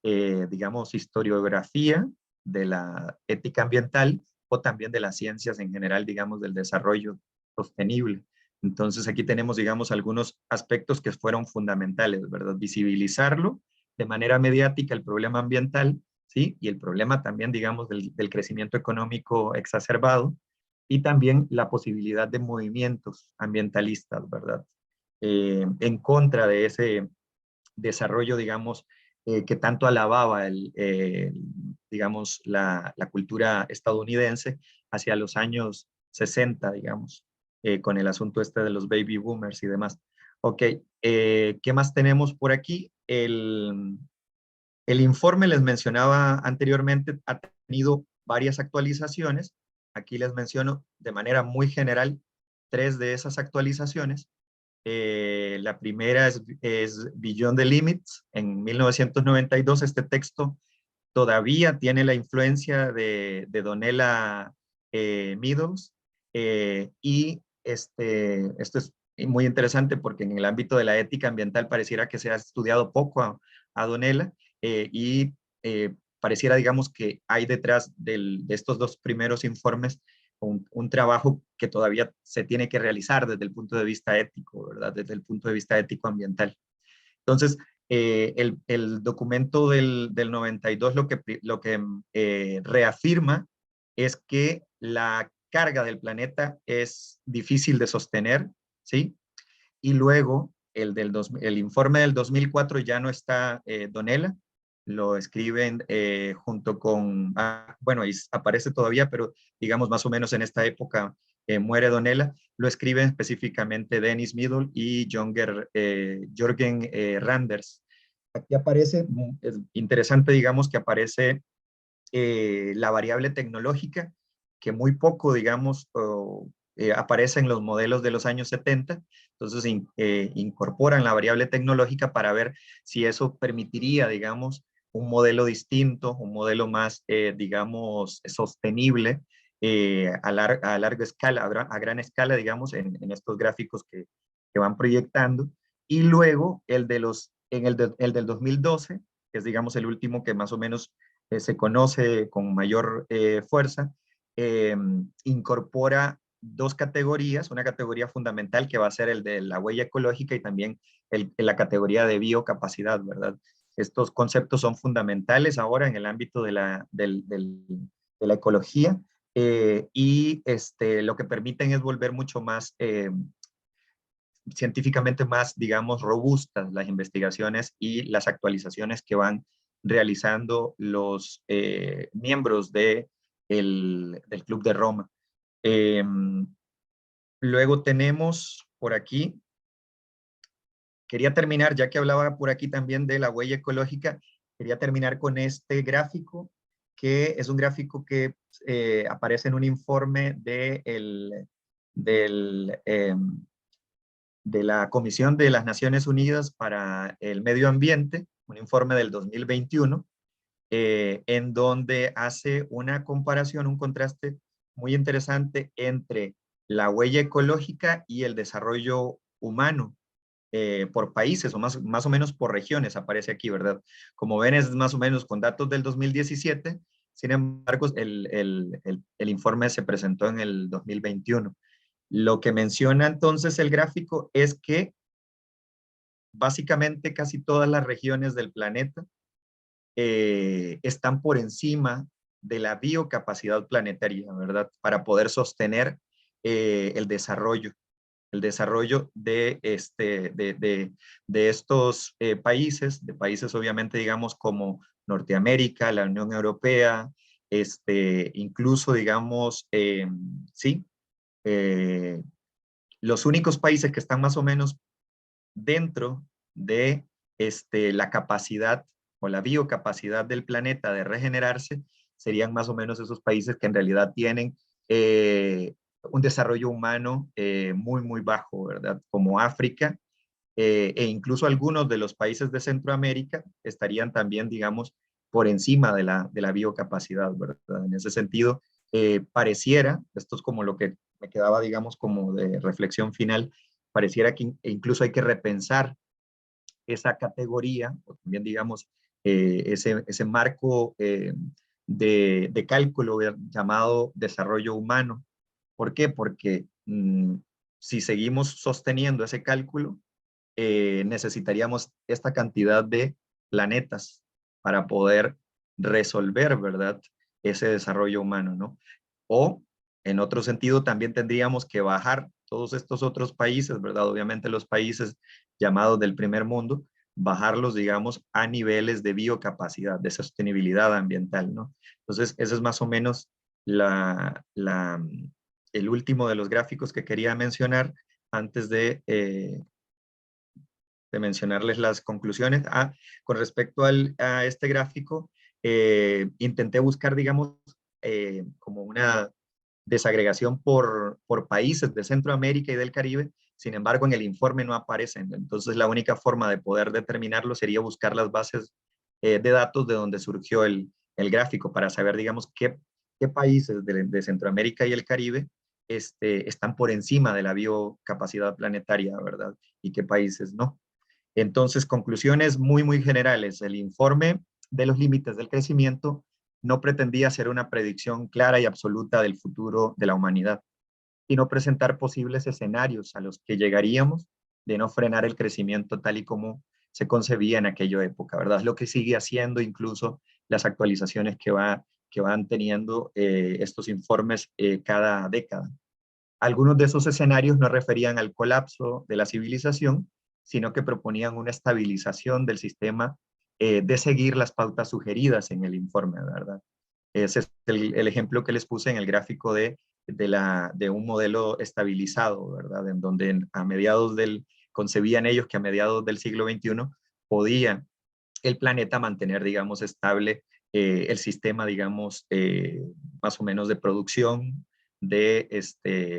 [SPEAKER 2] digamos, historiografía de la ética ambiental o también de las ciencias en general, digamos, del desarrollo sostenible. Entonces aquí tenemos, digamos, algunos aspectos que fueron fundamentales, ¿verdad? Visibilizarlo de manera mediática el problema ambiental, ¿sí? Y el problema también, digamos, del crecimiento económico exacerbado y también la posibilidad de movimientos ambientalistas, ¿verdad? En contra de ese desarrollo, digamos, que tanto alababa digamos, la cultura estadounidense hacia los años 60, digamos, con el asunto este de los baby boomers y demás. Ok, ¿qué más tenemos por aquí? El informe, les mencionaba anteriormente, ha tenido varias actualizaciones. Aquí les menciono de manera muy general 3 de esas actualizaciones. La primera es Beyond the Limits. En 1992 este texto todavía tiene la influencia de Donella Meadows, y esto es muy interesante porque en el ámbito de la ética ambiental pareciera que se ha estudiado poco a Donella, y pareciera, digamos, que hay detrás de estos 2 primeros informes un trabajo que todavía se tiene que realizar desde el punto de vista ético, ¿verdad? Desde el punto de vista ético-ambiental. Entonces, el documento del 92 lo que reafirma es que la carga del planeta es difícil de sostener, ¿sí? Y luego el informe del 2004 ya no está Donella, lo escriben junto con, bueno, ahí aparece todavía, pero digamos más o menos en esta época muere Donella, lo escriben específicamente Dennis Middle y Jorgen Randers. Aquí aparece, es interesante, digamos, que aparece la variable tecnológica, que muy poco, digamos, aparece en los modelos de los años 70, entonces incorporan la variable tecnológica para ver si eso permitiría, digamos, un modelo distinto, un modelo más, digamos, sostenible a larga escala, a gran escala, digamos, en estos gráficos que van proyectando. Y luego el del 2012, que es, digamos, el último que más o menos se conoce con mayor fuerza, incorpora 2 categorías, una categoría fundamental que va a ser el de la huella ecológica y también la categoría de biocapacidad, ¿verdad? Estos conceptos son fundamentales ahora en el ámbito de la ecología, y lo que permiten es volver mucho más científicamente más, digamos, robustas las investigaciones y las actualizaciones que van realizando los miembros de del Club de Roma. Luego tenemos por aquí, quería terminar, ya que hablaba por aquí también de la huella ecológica, quería terminar con este gráfico, que es un gráfico que aparece en un informe de la Comisión de las Naciones Unidas para el Medio Ambiente, un informe del 2021, en donde hace una comparación, un contraste muy interesante entre la huella ecológica y el desarrollo humano por países o más o menos por regiones, aparece aquí, ¿verdad? Como ven, es más o menos con datos del 2017, sin embargo, el informe se presentó en el 2021. Lo que menciona entonces el gráfico es que básicamente casi todas las regiones del planeta están por encima de la biocapacidad planetaria, ¿verdad? Para poder sostener el desarrollo de estos países, de países obviamente digamos como Norteamérica, la Unión Europea, incluso digamos, sí, los únicos países que están más o menos dentro de la capacidad o la biocapacidad del planeta de regenerarse serían más o menos esos países que en realidad tienen un desarrollo humano muy, muy bajo, ¿verdad? Como África e incluso algunos de los países de Centroamérica estarían también, digamos, por encima de la biocapacidad, ¿verdad? En ese sentido, pareciera, esto es como lo que me quedaba, digamos, como de reflexión final, pareciera que incluso hay que repensar esa categoría, o también, digamos, ese marco de cálculo llamado desarrollo humano. ¿Por qué? Porque si seguimos sosteniendo ese cálculo, necesitaríamos esta cantidad de planetas para poder resolver, ¿verdad? Ese desarrollo humano, ¿no? O, en otro sentido, también tendríamos que bajar todos estos otros países, ¿verdad? Obviamente los países llamados del primer mundo, bajarlos, digamos, a niveles de biocapacidad, de sostenibilidad ambiental, ¿no? Entonces, ese es más o menos el último de los gráficos que quería mencionar antes de mencionarles las conclusiones. Con respecto a este gráfico, intenté buscar, digamos, como una desagregación por países de Centroamérica y del Caribe. Sin embargo, en el informe no aparecen. Entonces, la única forma de poder determinarlo sería buscar las bases de datos de donde surgió el gráfico para saber, digamos, qué países de Centroamérica y el Caribe están por encima de la biocapacidad planetaria, ¿verdad? Y qué países no. Entonces, conclusiones muy, muy generales. El informe de los límites del crecimiento no pretendía hacer una predicción clara y absoluta del futuro de la humanidad, sino presentar posibles escenarios a los que llegaríamos de no frenar el crecimiento tal y como se concebía en aquella época, ¿verdad? Es lo que sigue haciendo incluso las actualizaciones que van teniendo estos informes cada década. Algunos de esos escenarios no referían al colapso de la civilización, sino que proponían una estabilización del sistema de seguir las pautas sugeridas en el informe, ¿verdad? Ese es el ejemplo que les puse en el gráfico de un modelo estabilizado, ¿verdad? En donde concebían ellos que a mediados del siglo XXI podía el planeta mantener, digamos, estable el sistema, digamos, más o menos de producción,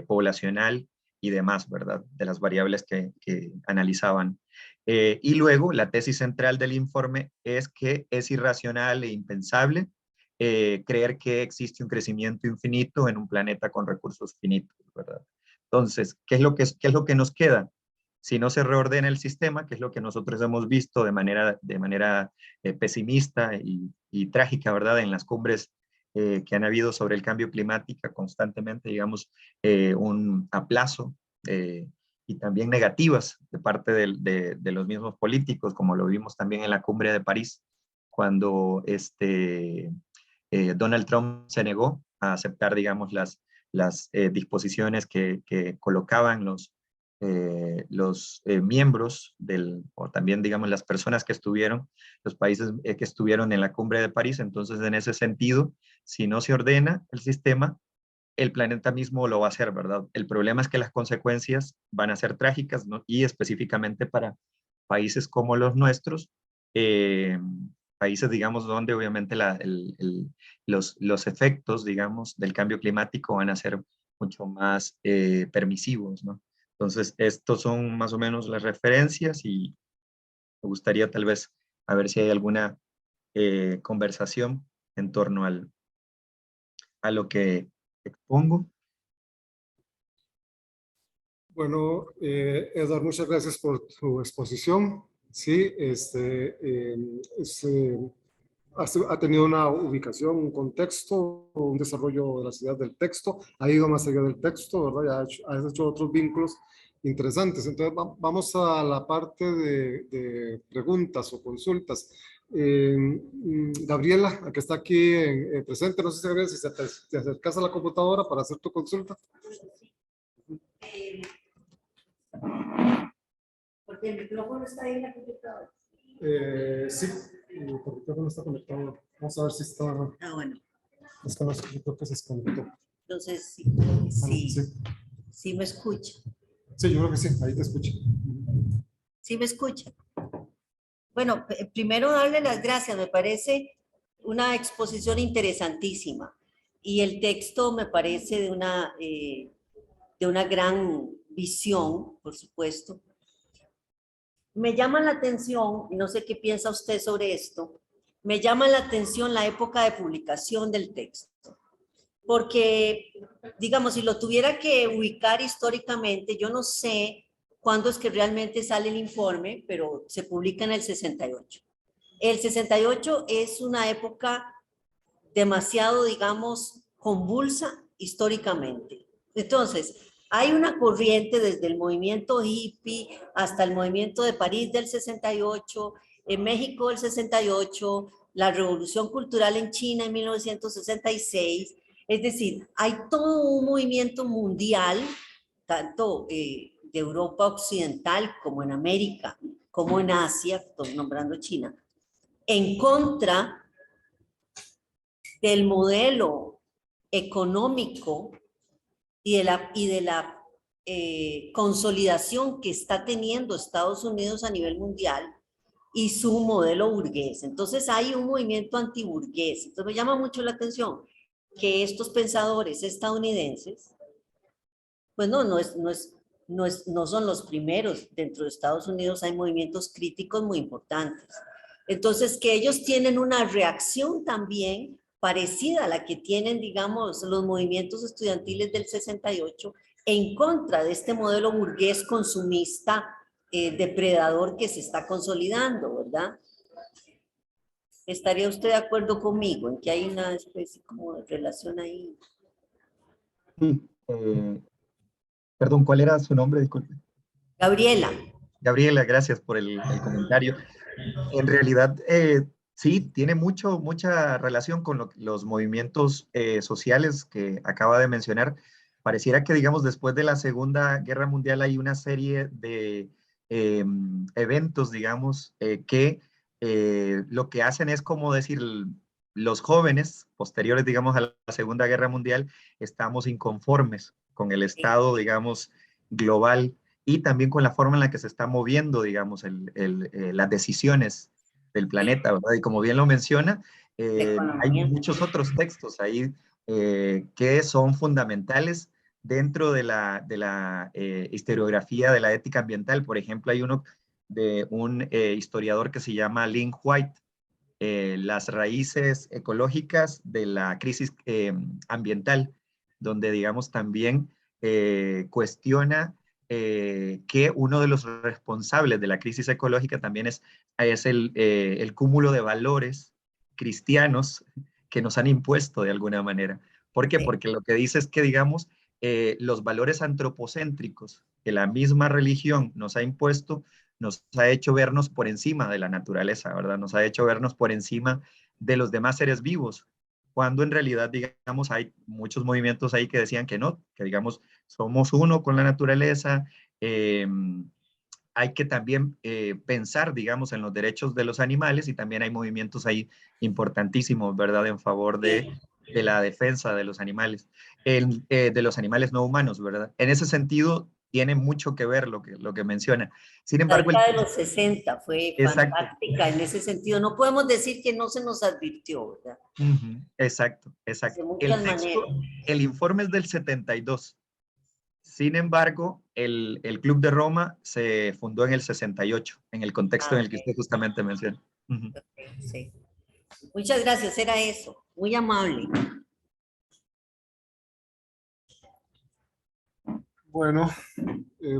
[SPEAKER 2] poblacional y demás, ¿verdad? De las variables que analizaban. Y luego, la tesis central del informe es que es irracional e impensable creer que existe un crecimiento infinito en un planeta con recursos finitos, ¿verdad? Entonces, ¿qué es lo que nos queda? Si no se reordena el sistema, que es lo que nosotros hemos visto de manera pesimista y trágica, ¿verdad? En las cumbres que han habido sobre el cambio climático constantemente, digamos, un aplazo y también negativas de parte de los mismos políticos, como lo vimos también en la cumbre de París, cuando Donald Trump se negó a aceptar, digamos, las disposiciones que colocaban los miembros o también, digamos, las personas que estuvieron, los países que estuvieron en la cumbre de París. Entonces, en ese sentido, si no se ordena el sistema, el planeta mismo lo va a hacer, ¿verdad? El problema es que las consecuencias van a ser trágicas, ¿no? Y específicamente para países como los nuestros, eh, países, digamos, donde obviamente los efectos, digamos, del cambio climático van a ser mucho más permisivos, ¿no? Entonces, estos son más o menos las referencias y me gustaría tal vez a ver si hay alguna conversación en torno a lo que expongo.
[SPEAKER 1] Bueno, Edward, muchas gracias por tu exposición. Sí, ha tenido una ubicación, un contexto, un desarrollo de la ciudad del texto, ha ido más allá del texto, ¿verdad? Ya has hecho otros vínculos interesantes. Entonces, vamos a la parte de preguntas o consultas. Gabriela, que está aquí presente, no sé si, Gabriela, si te acercas a la computadora para hacer tu consulta.
[SPEAKER 4] Porque el micrófono está ahí en la computadora.
[SPEAKER 1] Sí, el micrófono está conectado. Vamos a ver si está.
[SPEAKER 4] Ah, bueno.
[SPEAKER 1] Es que no sé, yo creo que se desconectó.
[SPEAKER 4] Entonces, sí,
[SPEAKER 1] Sí.
[SPEAKER 4] sí me escucha.
[SPEAKER 1] Sí, yo creo que sí, ahí te escucho.
[SPEAKER 4] Sí me escucha. Bueno, primero darle las gracias, me parece una exposición interesantísima. Y el texto me parece de una gran visión, por supuesto. Me llama la atención, y no sé qué piensa usted sobre esto, me llama la atención la época de publicación del texto, porque, digamos, si lo tuviera que ubicar históricamente, yo no sé cuándo es que realmente sale el informe, pero se publica en el 68. El 68 es una época demasiado, digamos, convulsa históricamente. Entonces, hay una corriente desde el movimiento hippie hasta el movimiento de París del 68, en México del 68, la revolución cultural en China en 1966. Es decir, hay todo un movimiento mundial, tanto de Europa occidental como en América, como en Asia, estoy nombrando China, en contra del modelo económico y de la consolidación que está teniendo Estados Unidos a nivel mundial y su modelo burgués. Entonces hay un movimiento antiburgués. Entonces me llama mucho la atención que estos pensadores estadounidenses, pues no son los primeros. Dentro de Estados Unidos hay movimientos críticos muy importantes. Entonces, que ellos tienen una reacción también parecida a la que tienen, digamos, los movimientos estudiantiles del 68 en contra de este modelo burgués consumista depredador que se está consolidando, ¿verdad? ¿Estaría usted de acuerdo conmigo en que hay una especie como de relación ahí?
[SPEAKER 2] Sí, perdón, ¿cuál era su nombre? Disculpe.
[SPEAKER 4] Gabriela.
[SPEAKER 2] Gabriela, gracias por el comentario. En realidad, sí, tiene mucha relación con los movimientos sociales que acaba de mencionar. Pareciera que, digamos, después de la Segunda Guerra Mundial hay una serie de eventos, digamos, que lo que hacen es como decir, los jóvenes posteriores, digamos, a la Segunda Guerra Mundial, estamos inconformes con el estado, digamos, global y también con la forma en la que se está moviendo, digamos, las decisiones del planeta, ¿verdad? Y como bien lo menciona, hay muchos otros textos ahí que son fundamentales dentro de la historiografía de la ética ambiental. Por ejemplo, hay uno de un historiador que se llama Lynn White, las raíces ecológicas de la crisis ambiental, donde, digamos, también cuestiona que uno de los responsables de la crisis ecológica también es el cúmulo de valores cristianos que nos han impuesto de alguna manera. ¿Por qué? Porque lo que dice es que, digamos, los valores antropocéntricos que la misma religión nos ha impuesto nos ha hecho vernos por encima de la naturaleza, ¿verdad? Nos ha hecho vernos por encima de los demás seres vivos, cuando en realidad, digamos, hay muchos movimientos ahí que decían que no, que digamos, somos uno con la naturaleza, hay que también pensar, digamos, en los derechos de los animales y también hay movimientos ahí importantísimos, ¿verdad?, en favor de de la defensa de los animales, de los animales no humanos, ¿verdad? En ese sentido, tiene mucho que ver lo que menciona. Sin
[SPEAKER 4] La
[SPEAKER 2] embargo,
[SPEAKER 4] década de los 60 fue
[SPEAKER 2] exacto,
[SPEAKER 4] fantástica en ese sentido. No podemos decir que no se nos advirtió, ¿verdad?
[SPEAKER 2] exacto,
[SPEAKER 4] De
[SPEAKER 2] exacto. El
[SPEAKER 4] muchas
[SPEAKER 2] texto,
[SPEAKER 4] maneras.
[SPEAKER 2] el informe es del 72. Sin embargo, el Club de Roma se fundó en el 68, en el contexto
[SPEAKER 4] Ah,
[SPEAKER 2] en el que usted justamente menciona.
[SPEAKER 4] ok, sí. Muchas gracias, era eso. Muy amable.
[SPEAKER 1] Bueno,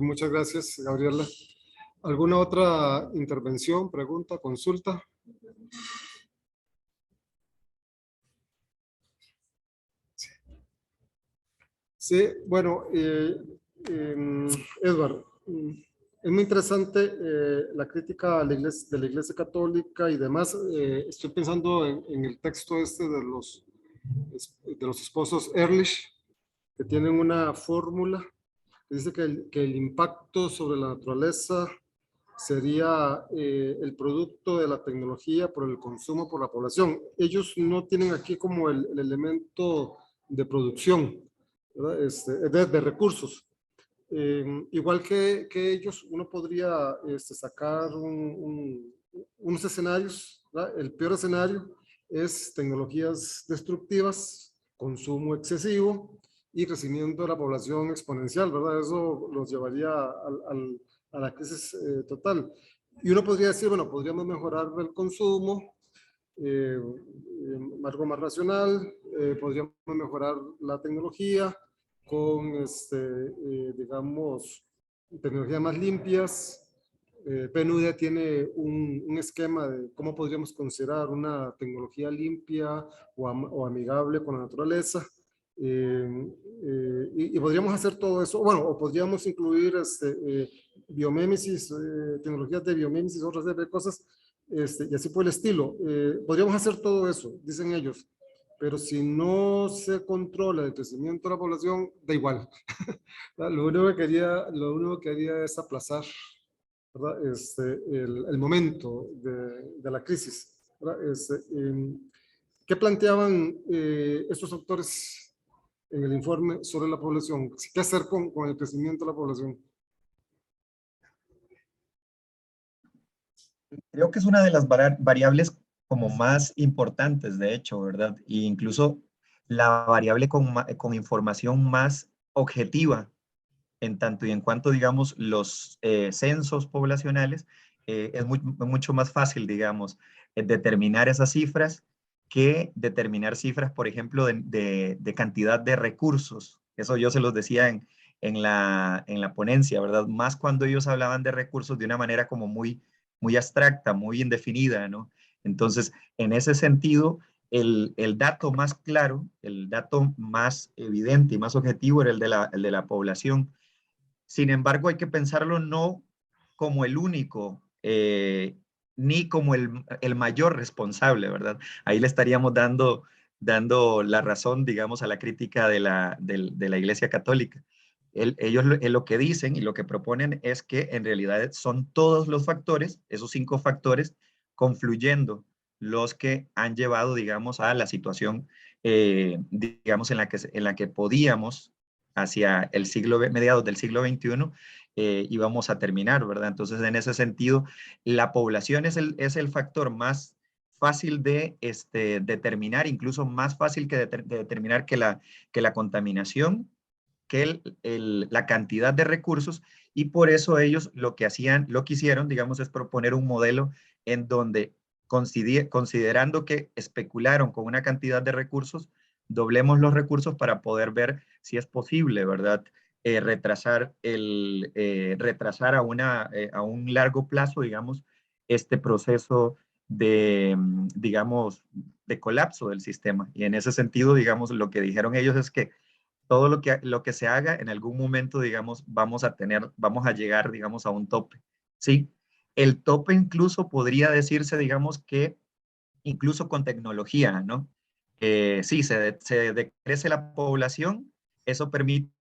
[SPEAKER 1] muchas gracias, Gabriela. ¿Alguna otra intervención, pregunta, consulta? Sí, bueno, Edward, es muy interesante la crítica a de la Iglesia Católica y demás. Estoy pensando en el texto este de los esposos Ehrlich, que tienen una fórmula que dice que el impacto sobre la naturaleza sería el producto de la tecnología por el consumo por la población. Ellos no tienen aquí como el elemento de producción, ¿verdad? De recursos. Igual que ellos, uno podría sacar unos escenarios, ¿verdad? El peor escenario es tecnologías destructivas, consumo excesivo y crecimiento de la población exponencial, ¿verdad? Eso los llevaría a la crisis total. Y uno podría decir, bueno, podríamos mejorar el consumo, algo más racional, podríamos mejorar la tecnología con, digamos, tecnologías más limpias. PNUD tiene un esquema de cómo podríamos considerar una tecnología limpia o amigable con la naturaleza. Y podríamos hacer todo eso, bueno, o podríamos incluir biomémesis, tecnologías de biomémesis, otras de cosas, y así por el estilo. Podríamos hacer todo eso, dicen ellos, pero si no se controla el crecimiento de la población, da igual. Lo único que quería es aplazar, ¿verdad? El momento de la crisis, ¿verdad? ¿Qué planteaban estos autores en el informe sobre la población? ¿Qué hacer con el crecimiento de la población?
[SPEAKER 2] Creo que es una de las variables como más importantes, de hecho, ¿verdad? E incluso la variable con información más objetiva en tanto y en cuanto, digamos, los censos poblacionales, es mucho más fácil, digamos, determinar esas cifras que determinar cifras, por ejemplo, de cantidad de recursos. Eso yo se los decía en la ponencia, ¿verdad? Más cuando ellos hablaban de recursos de una manera como muy abstracta, muy indefinida, ¿no? Entonces, en ese sentido, el dato más claro, el dato más evidente y más objetivo era el de la población. Sin embargo, hay que pensarlo no como el único, ni como el mayor responsable, ¿verdad? Ahí le estaríamos dando la razón, digamos, a la crítica de la Iglesia Católica. Ellos lo que dicen y lo que proponen es que en realidad son todos los factores, esos 5 factores, confluyendo los que han llevado, digamos, a la situación, digamos, en la que podíamos hacia el mediados del siglo XXI, íbamos a terminar, ¿verdad? Entonces, en ese sentido, la población es el factor más fácil de determinar, incluso más fácil de determinar que la contaminación, que la cantidad de recursos, y por eso ellos lo que hicieron, digamos, es proponer un modelo en donde, considerando que especularon con una cantidad de recursos, doblemos los recursos para poder ver si es posible, ¿verdad? Retrasar a un largo plazo, digamos, este proceso digamos, de colapso del sistema. Y en ese sentido, digamos, lo que dijeron ellos es que todo lo que se haga en algún momento, digamos, vamos a llegar, digamos, a un tope, ¿sí? El tope incluso podría decirse, digamos, que incluso con tecnología, ¿no? Sí, se decrece la población, eso permite,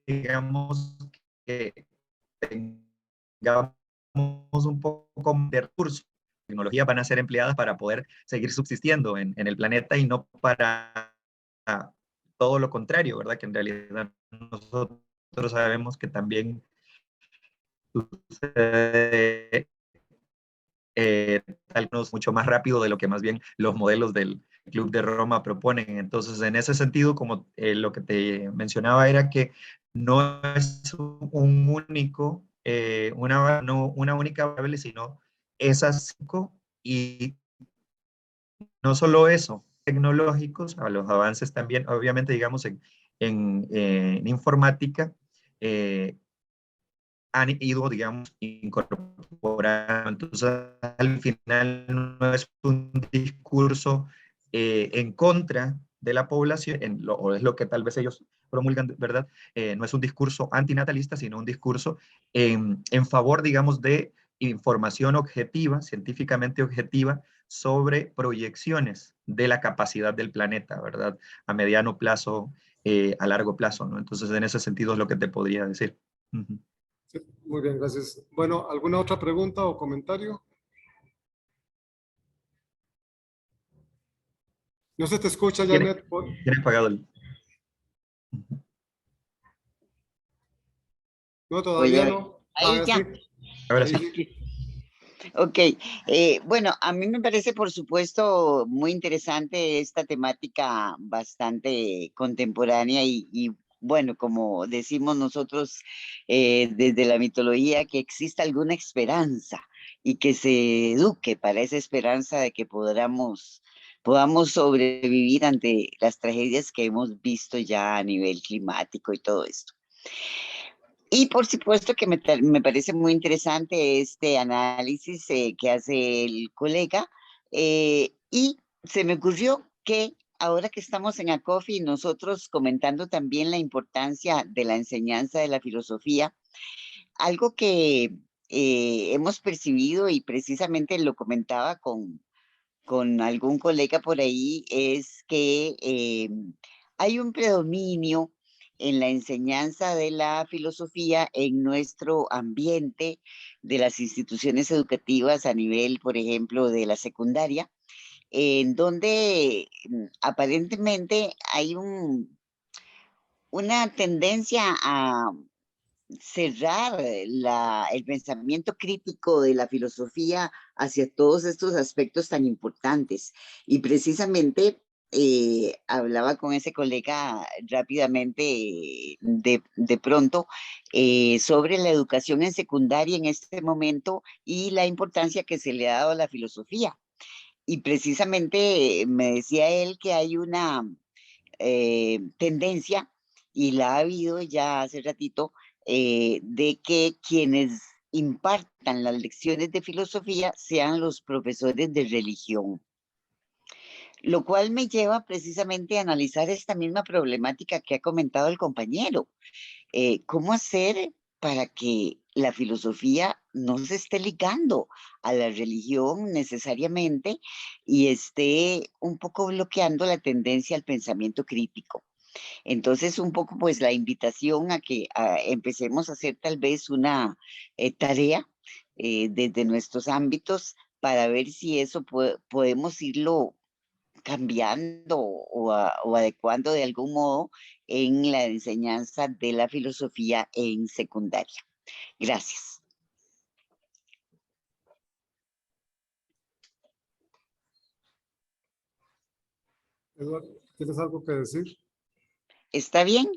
[SPEAKER 2] digamos, que tengamos un poco de recursos, tecnologías van a ser empleadas para poder seguir subsistiendo en el planeta y no para todo lo contrario, ¿verdad? Que en realidad nosotros sabemos que también sucede tal vez mucho más rápido de lo que más bien los modelos del Club de Roma proponen. Entonces, en ese sentido, como lo que te mencionaba era que no es un único, no una única variable, sino esas 5, y no solo eso, tecnológicos, a los avances también, obviamente, digamos, en informática, han ido, digamos, incorporando. Entonces, al final no es un discurso en contra de la población, o es lo que tal vez ellos promulgan, ¿verdad? No es un discurso antinatalista, sino un discurso en favor, digamos, de información objetiva, científicamente objetiva, sobre proyecciones de la capacidad del planeta, ¿verdad? A mediano plazo, a largo plazo, ¿no? Entonces, en ese sentido es lo que te podría decir. Uh-huh.
[SPEAKER 1] Sí, muy bien, gracias. Bueno, ¿alguna otra pregunta o comentario? No se te escucha, Janet.
[SPEAKER 2] ¿Tienes pagado el...?
[SPEAKER 1] No, todavía
[SPEAKER 3] Oye,
[SPEAKER 1] no.
[SPEAKER 3] ahí
[SPEAKER 1] Sí.
[SPEAKER 3] ya.
[SPEAKER 2] Ahora
[SPEAKER 1] Ahí
[SPEAKER 2] sí.
[SPEAKER 1] sí.
[SPEAKER 3] Ok, bueno, a mí me parece, por supuesto, muy interesante esta temática bastante contemporánea y, bueno, como decimos nosotros desde la mitología, que exista alguna esperanza y que se eduque para esa esperanza de que podamos sobrevivir ante las tragedias que hemos visto ya a nivel climático y todo esto. Y por supuesto que me parece muy interesante este análisis que hace el colega, y se me ocurrió que ahora que estamos en ACOFI, nosotros comentando también la importancia de la enseñanza de la filosofía, algo que hemos percibido y precisamente lo comentaba con algún colega por ahí, es que hay un predominio en la enseñanza de la filosofía en nuestro ambiente de las instituciones educativas a nivel, por ejemplo, de la secundaria, en donde aparentemente hay una tendencia a cerrar el pensamiento crítico de la filosofía hacia todos estos aspectos tan importantes. Y precisamente hablaba con ese colega rápidamente, de pronto, sobre la educación en secundaria en este momento y la importancia que se le ha dado a la filosofía. Y precisamente me decía él que hay una tendencia, y la ha habido ya hace ratito, de que quienes impartan las lecciones de filosofía sean los profesores de religión. Lo cual me lleva precisamente a analizar esta misma problemática que ha comentado el compañero. ¿Cómo hacer para que la filosofía no se esté ligando a la religión necesariamente y esté un poco bloqueando la tendencia al pensamiento crítico? Entonces, un poco pues la invitación a que empecemos a hacer tal vez una tarea desde nuestros ámbitos para ver si eso podemos irlo cambiando o adecuando de algún modo en la enseñanza de la filosofía en secundaria. Gracias.
[SPEAKER 1] Eduardo, ¿tienes algo que decir?
[SPEAKER 3] ¿Está bien?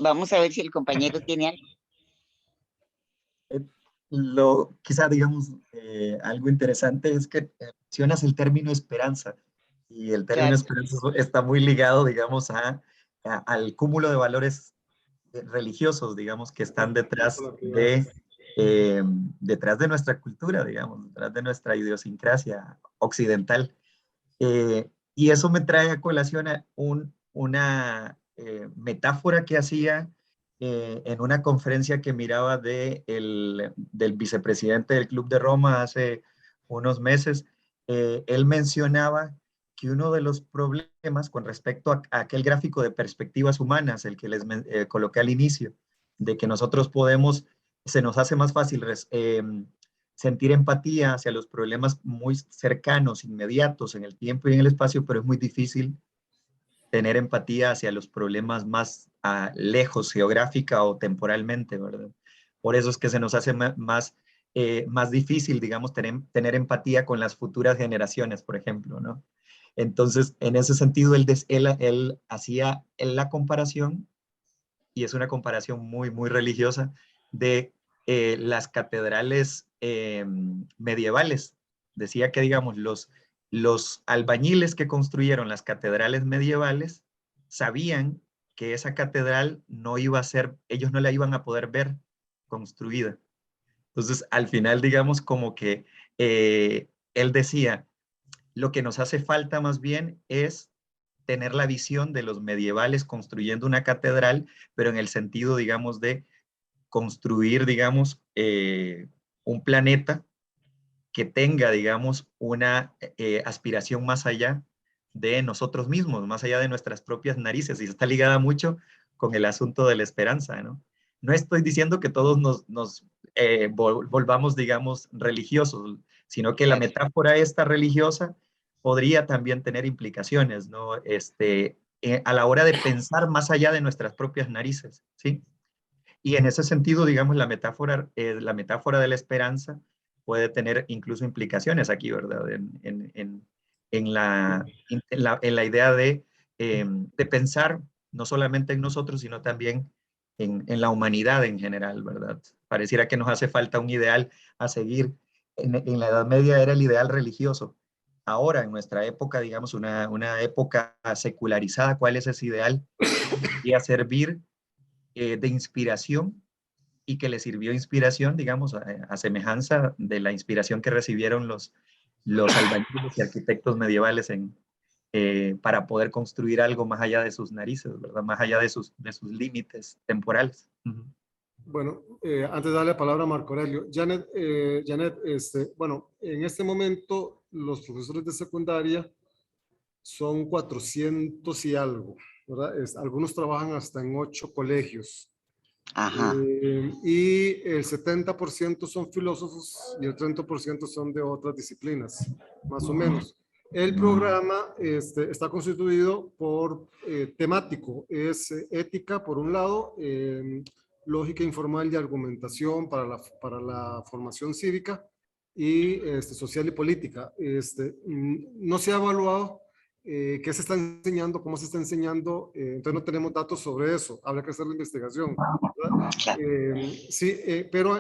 [SPEAKER 3] Vamos a ver si el compañero tiene algo.
[SPEAKER 2] Quizá, digamos, algo interesante es que mencionas el término esperanza, y el término
[SPEAKER 3] Claro,
[SPEAKER 2] esperanza está muy ligado, digamos, al cúmulo de valores religiosos, digamos, que están detrás de nuestra cultura, digamos, detrás de nuestra idiosincrasia occidental. Y eso me trae a colación a una metáfora que hacía en una conferencia que miraba del vicepresidente del Club de Roma hace unos meses. Él mencionaba que uno de los problemas con respecto a aquel gráfico de perspectivas humanas, el que les coloqué al inicio, de que nosotros se nos hace más fácil sentir empatía hacia los problemas muy cercanos, inmediatos en el tiempo y en el espacio, pero es muy difícil tener empatía hacia los problemas más lejos geográfica o temporalmente, ¿verdad? Por eso es que se nos hace más difícil, digamos, tener empatía con las futuras generaciones, por ejemplo, ¿no? Entonces, en ese sentido, él hacía la comparación, y es una comparación muy, muy religiosa, de las catedrales medievales. Decía que, digamos, los albañiles que construyeron las catedrales medievales sabían que esa catedral no iba a ser, ellos no la iban a poder ver construida. Entonces, al final, digamos, como que él decía, lo que nos hace falta más bien es tener la visión de los medievales construyendo una catedral, pero en el sentido, digamos, de construir, digamos, un planeta que tenga, digamos, una aspiración más allá de nosotros mismos, más allá de nuestras propias narices, y está ligada mucho con el asunto de la esperanza, ¿no? No estoy diciendo que todos nos volvamos, digamos, religiosos, sino que la
[SPEAKER 3] Claro.
[SPEAKER 2] metáfora esta religiosa podría también tener implicaciones, ¿no? A la hora de pensar más allá de nuestras propias narices, ¿sí? Y en ese sentido, digamos, la metáfora de la esperanza puede tener incluso implicaciones aquí, ¿verdad? En la idea de pensar no solamente en nosotros, sino también en la humanidad en general, ¿verdad? Pareciera que nos hace falta un ideal a seguir. En la Edad Media era el ideal religioso. Ahora, en nuestra época, digamos, una época secularizada, ¿cuál es ese ideal? Podría servir de inspiración, y que le sirvió inspiración, digamos, a semejanza de la inspiración que recibieron los albañiles y arquitectos medievales para poder construir algo más allá de sus narices, ¿verdad? Más allá de sus límites temporales.
[SPEAKER 1] Bueno, antes de darle la palabra a Marco Aurelio, Janet, bueno, en este momento los profesores de secundaria son 400 y algo, ¿verdad? Algunos trabajan hasta en 8 colegios.
[SPEAKER 3] Ajá.
[SPEAKER 1] Y el 70% son filósofos y el 30% son de otras disciplinas, más o menos. El programa está constituido por temático, es ética por un lado, lógica informal y argumentación para la formación cívica y social y política. No se ha evaluado qué se está enseñando, cómo se está enseñando, entonces no tenemos datos sobre eso, habrá que hacer la investigación. Sí, pero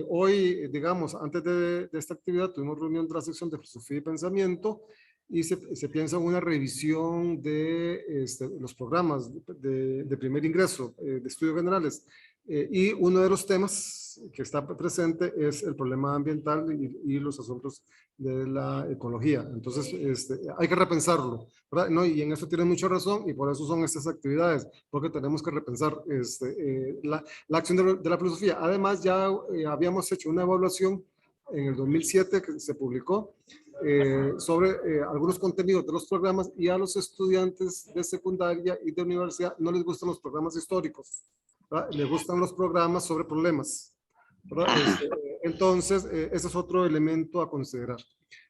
[SPEAKER 1] hoy, digamos, antes de esta actividad tuvimos reunión de la sección de filosofía y pensamiento y se piensa en una revisión de los programas de primer ingreso de estudios generales. Y uno de los temas que está presente es el problema ambiental y los asuntos de la ecología. Entonces, hay que repensarlo, ¿verdad? No, y en eso tiene mucha razón y por eso son estas actividades, porque tenemos que repensar la acción de la filosofía. Además, ya habíamos hecho una evaluación en el 2007 que se publicó sobre algunos contenidos de los programas y a los estudiantes de secundaria y de universidad no les gustan los programas históricos, ¿verdad? Les gustan los programas sobre problemas, ¿verdad? Entonces, ese es otro elemento a considerar.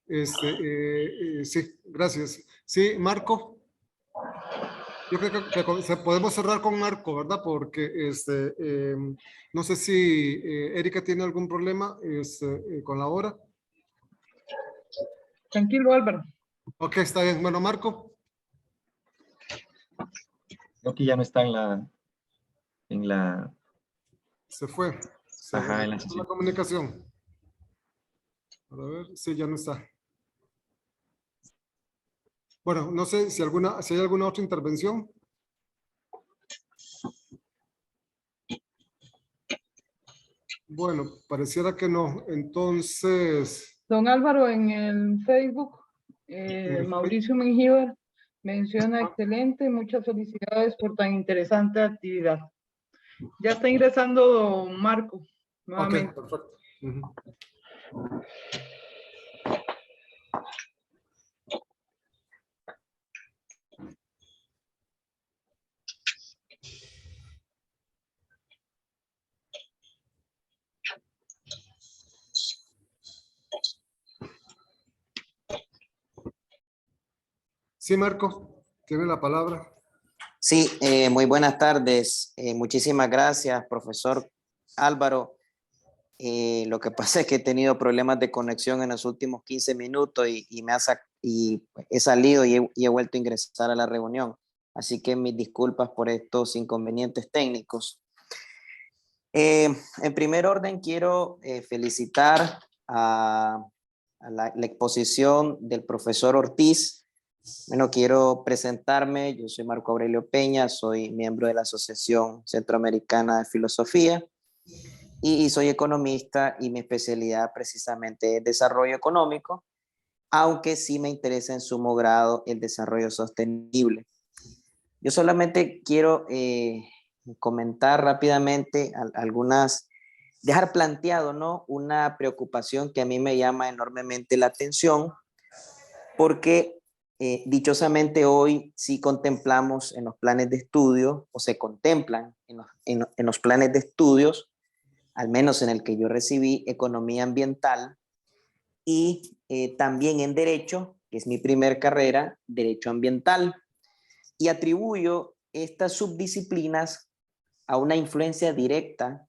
[SPEAKER 1] Sí, gracias. Sí, Marco. Yo creo que podemos cerrar con Marco, ¿verdad? Porque no sé si Erika tiene algún problema con la hora.
[SPEAKER 5] Tranquilo, Álvaro.
[SPEAKER 1] Ok, está bien. Bueno, Marco.
[SPEAKER 2] Creo que ya no está en la
[SPEAKER 1] Se fue.
[SPEAKER 2] ajá, en la
[SPEAKER 1] La
[SPEAKER 2] sesión.
[SPEAKER 1] comunicación. A ver, sí, ya no está. Bueno, no sé si hay alguna otra intervención. Bueno, pareciera que no. Entonces,
[SPEAKER 5] Don Álvaro, en el Facebook,
[SPEAKER 1] el
[SPEAKER 5] Mauricio Mengíbar menciona excelente, muchas felicidades por tan interesante actividad. Ya está ingresando don Marco
[SPEAKER 1] ok,
[SPEAKER 5] nuevamente.
[SPEAKER 1] perfecto. Ujú. Sí, Marco, tiene la palabra.
[SPEAKER 6] Sí, muy buenas tardes. Muchísimas gracias, profesor Álvaro. Lo que pasa es que he tenido problemas de conexión en los últimos 15 minutos y he salido y he vuelto a ingresar a la reunión. Así que mis disculpas por estos inconvenientes técnicos. En primer orden, quiero felicitar a la exposición del profesor Ortiz. Bueno, quiero presentarme. Yo soy Marco Aurelio Peña, soy miembro de la Asociación Centroamericana de Filosofía y soy economista y mi especialidad precisamente es desarrollo económico, aunque sí me interesa en sumo grado el desarrollo sostenible. Yo solamente quiero comentar rápidamente dejar planteado, ¿no?, una preocupación que a mí me llama enormemente la atención, porque dichosamente hoy sí contemplamos en los planes de estudio, o se contemplan en los planes de estudios, al menos en el que yo recibí, economía ambiental y también en derecho, que es mi primer carrera, derecho ambiental, y atribuyo estas subdisciplinas a una influencia directa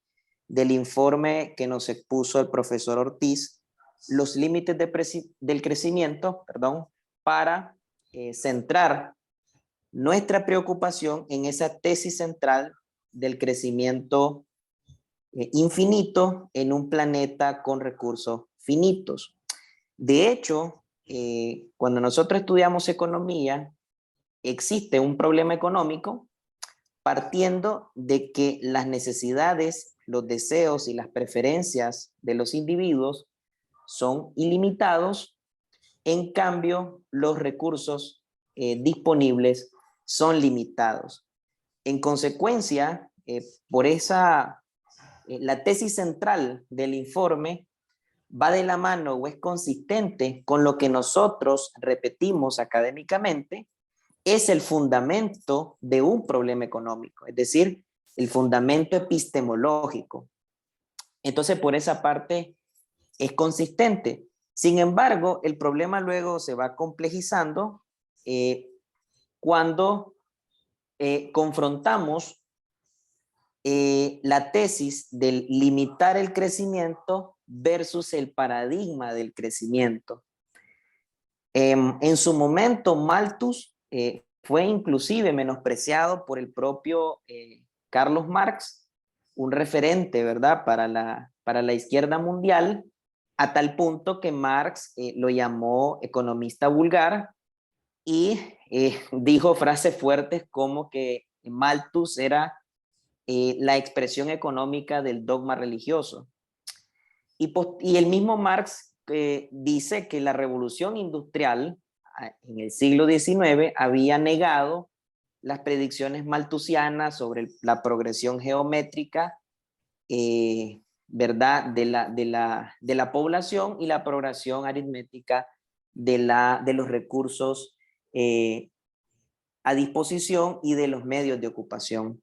[SPEAKER 6] del informe que nos expuso el profesor Ortiz, los límites del crecimiento, para centrar nuestra preocupación en esa tesis central del crecimiento infinito en un planeta con recursos finitos. De hecho, cuando nosotros estudiamos economía, existe un problema económico partiendo de que las necesidades, los deseos y las preferencias de los individuos son ilimitados. En cambio, los recursos disponibles son limitados. En consecuencia, la tesis central del informe va de la mano o es consistente con lo que nosotros repetimos académicamente, es el fundamento de un problema económico, es decir, el fundamento epistemológico. Entonces, por esa parte, es consistente. Sin embargo, el problema luego se va complejizando cuando confrontamos la tesis del limitar el crecimiento versus el paradigma del crecimiento. En su momento, Malthus fue inclusive menospreciado por el propio Carlos Marx, un referente, ¿verdad?, para la izquierda mundial, a tal punto que Marx lo llamó economista vulgar y dijo frases fuertes como que Malthus era la expresión económica del dogma religioso. Y el mismo Marx dice que la revolución industrial en el siglo XIX había negado las predicciones malthusianas sobre la progresión geométrica, ¿verdad?, de la población y la progresión aritmética de los recursos a disposición y de los medios de ocupación.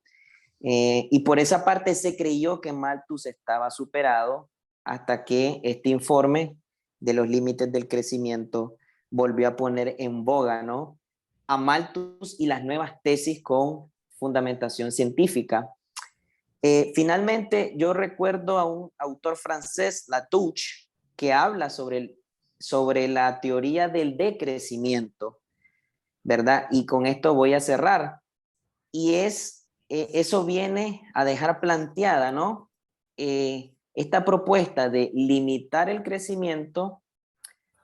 [SPEAKER 6] Y por esa parte se creyó que Malthus estaba superado hasta que este informe de los límites del crecimiento volvió a poner en boga, ¿no?, a Malthus y las nuevas tesis con fundamentación científica. Finalmente, yo recuerdo a un autor francés, Latouche, que habla sobre la teoría del decrecimiento, ¿verdad? Y con esto voy a cerrar. Y eso viene a dejar planteada, ¿no?, esta propuesta de limitar el crecimiento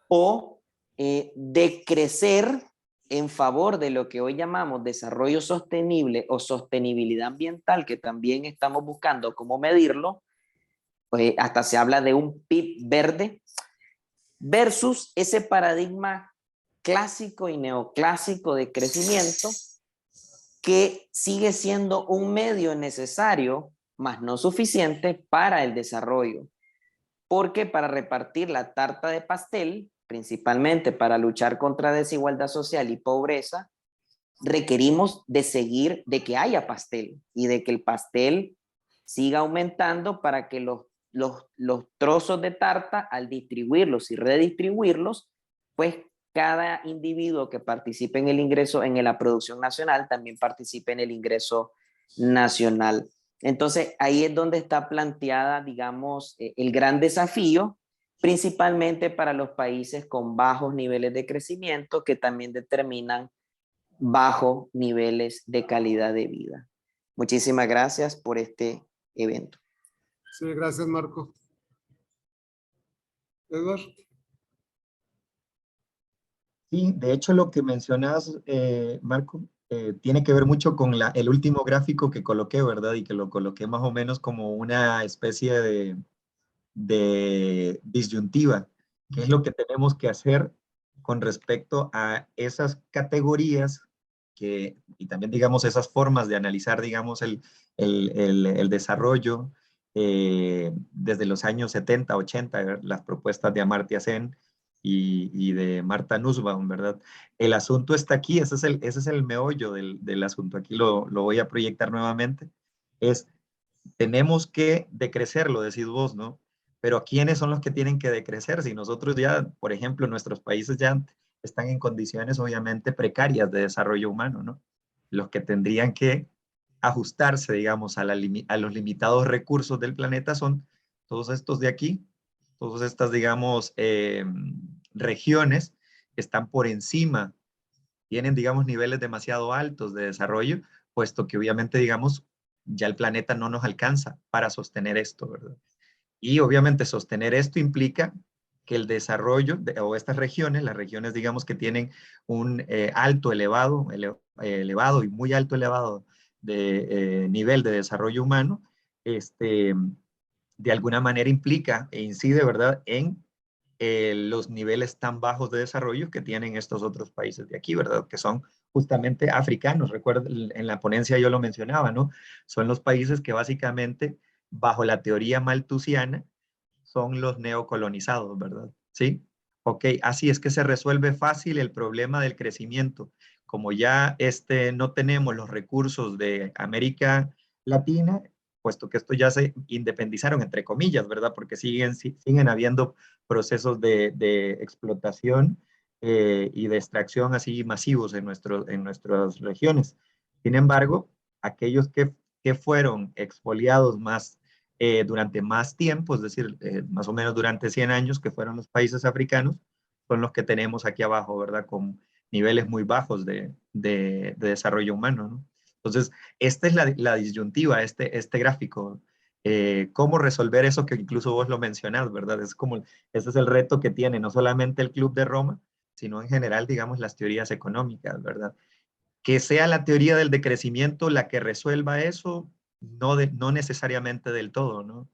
[SPEAKER 6] o de crecer en favor de lo que hoy llamamos desarrollo sostenible o sostenibilidad ambiental, que también estamos buscando cómo medirlo, pues hasta se habla de un PIB verde, versus ese paradigma clásico y neoclásico de crecimiento que sigue siendo un medio necesario, mas no suficiente para el desarrollo. Porque para repartir la tarta de pastel, principalmente para luchar contra desigualdad social y pobreza, requerimos de que haya pastel y de que el pastel siga aumentando para que los trozos de tarta, al distribuirlos y redistribuirlos, pues cada individuo que participe en el ingreso, en la producción nacional, también participe en el ingreso nacional. Entonces, ahí es donde está planteada, digamos, el gran desafío, principalmente para los países con bajos niveles de crecimiento, que también determinan bajos niveles de calidad de vida. Muchísimas gracias por este evento.
[SPEAKER 1] Sí, gracias, Marco. Edward.
[SPEAKER 2] Sí, de hecho lo que mencionas, Marco, tiene que ver mucho con el último gráfico que coloqué, ¿verdad? Y que lo coloqué más o menos como una especie de disyuntiva, que es lo que tenemos que hacer con respecto a esas categorías y también, digamos, esas formas de analizar, digamos, el desarrollo desde los años 70, 80, las propuestas de Amartya Sen y de Martha Nussbaum, ¿verdad? El asunto está aquí, ese es el meollo del asunto. Aquí lo voy a proyectar nuevamente. Tenemos que decrecerlo, decís vos, ¿no? Pero ¿quiénes son los que tienen que decrecer? Si nosotros ya, por ejemplo, nuestros países ya están en condiciones obviamente precarias de desarrollo humano, ¿no? Los que tendrían que ajustarse, digamos, a los limitados recursos del planeta son todos estos de aquí, todas estas, digamos, regiones que están por encima, tienen, digamos, niveles demasiado altos de desarrollo, puesto que obviamente, digamos, ya el planeta no nos alcanza para sostener esto, ¿verdad? Y obviamente sostener esto implica que el desarrollo o estas regiones, las regiones, digamos, que tienen un elevado y muy alto elevado de nivel de desarrollo humano, de alguna manera implica e incide, ¿verdad?, en los niveles tan bajos de desarrollo que tienen estos otros países de aquí, ¿verdad? Que son justamente africanos. Recuerda, en la ponencia yo lo mencionaba, ¿no? Son los países que básicamente, bajo la teoría malthusiana, son los neocolonizados, ¿verdad? ¿Sí? Ok, así es que se resuelve fácil el problema del crecimiento. Como ya no tenemos los recursos de América Latina, puesto que esto ya se independizaron, entre comillas, ¿verdad? Porque siguen habiendo procesos de explotación y de extracción así masivos en nuestras regiones. Sin embargo, aquellos que fueron expoliados durante más tiempo, es decir, más o menos durante 100 años, que fueron los países africanos, son los que tenemos aquí abajo, ¿verdad? Con niveles muy bajos de desarrollo humano, ¿no? Entonces, esta es la disyuntiva, este gráfico. Cómo resolver eso que incluso vos lo mencionás, ¿verdad? Ese es el reto que tiene no solamente el Club de Roma, sino en general, digamos, las teorías económicas, ¿verdad? Que sea la teoría del decrecimiento la que resuelva eso, no necesariamente del todo, ¿no?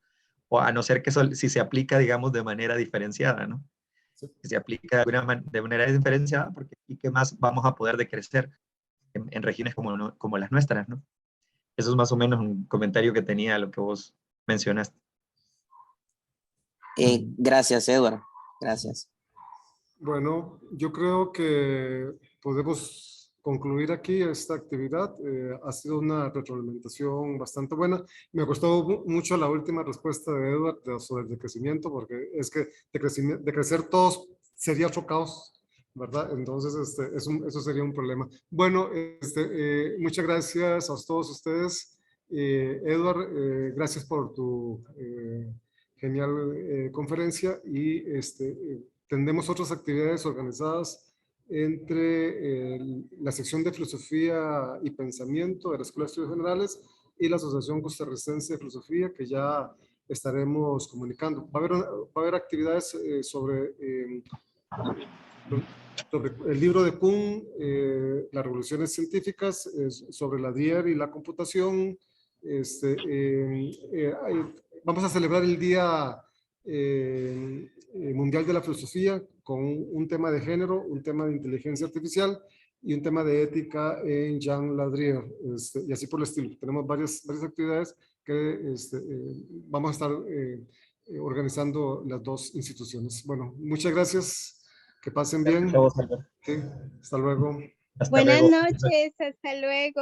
[SPEAKER 2] O a no ser que si se aplica, digamos, de manera diferenciada, ¿no? Si se aplica de manera diferenciada, porque ¿y qué más vamos a poder decrecer en regiones como las nuestras, ¿no? Eso es más o menos un comentario que tenía a lo que vos mencionaste.
[SPEAKER 6] Gracias, Edward. Gracias.
[SPEAKER 1] Bueno, yo creo que podemos concluir aquí esta actividad. Ha sido una retroalimentación bastante buena. Me gustó mucho la última respuesta de Edward sobre el decrecimiento, porque es que de crecer todos sería otro caos, ¿verdad? Entonces, eso sería un problema. Bueno, muchas gracias a todos ustedes. Edward, gracias por tu genial conferencia y tendremos otras actividades organizadas entre la sección de Filosofía y Pensamiento de la Escuela de Estudios Generales y la Asociación Costarricense de Filosofía, que ya estaremos comunicando. Va a haber actividades sobre el libro de Kuhn, las revoluciones científicas, sobre la DIER y la computación. Vamos a celebrar el Día Mundial de la Filosofía con un tema de género, un tema de inteligencia artificial y un tema de ética en Jean Ladrier, y así por el estilo. Tenemos varias actividades que vamos a estar organizando las dos instituciones. Bueno, muchas gracias. Que pasen bien.
[SPEAKER 2] Gracias a vos, Albert.
[SPEAKER 1] Sí, hasta luego.
[SPEAKER 2] Hasta
[SPEAKER 7] Buenas
[SPEAKER 2] luego.
[SPEAKER 7] noches, hasta luego.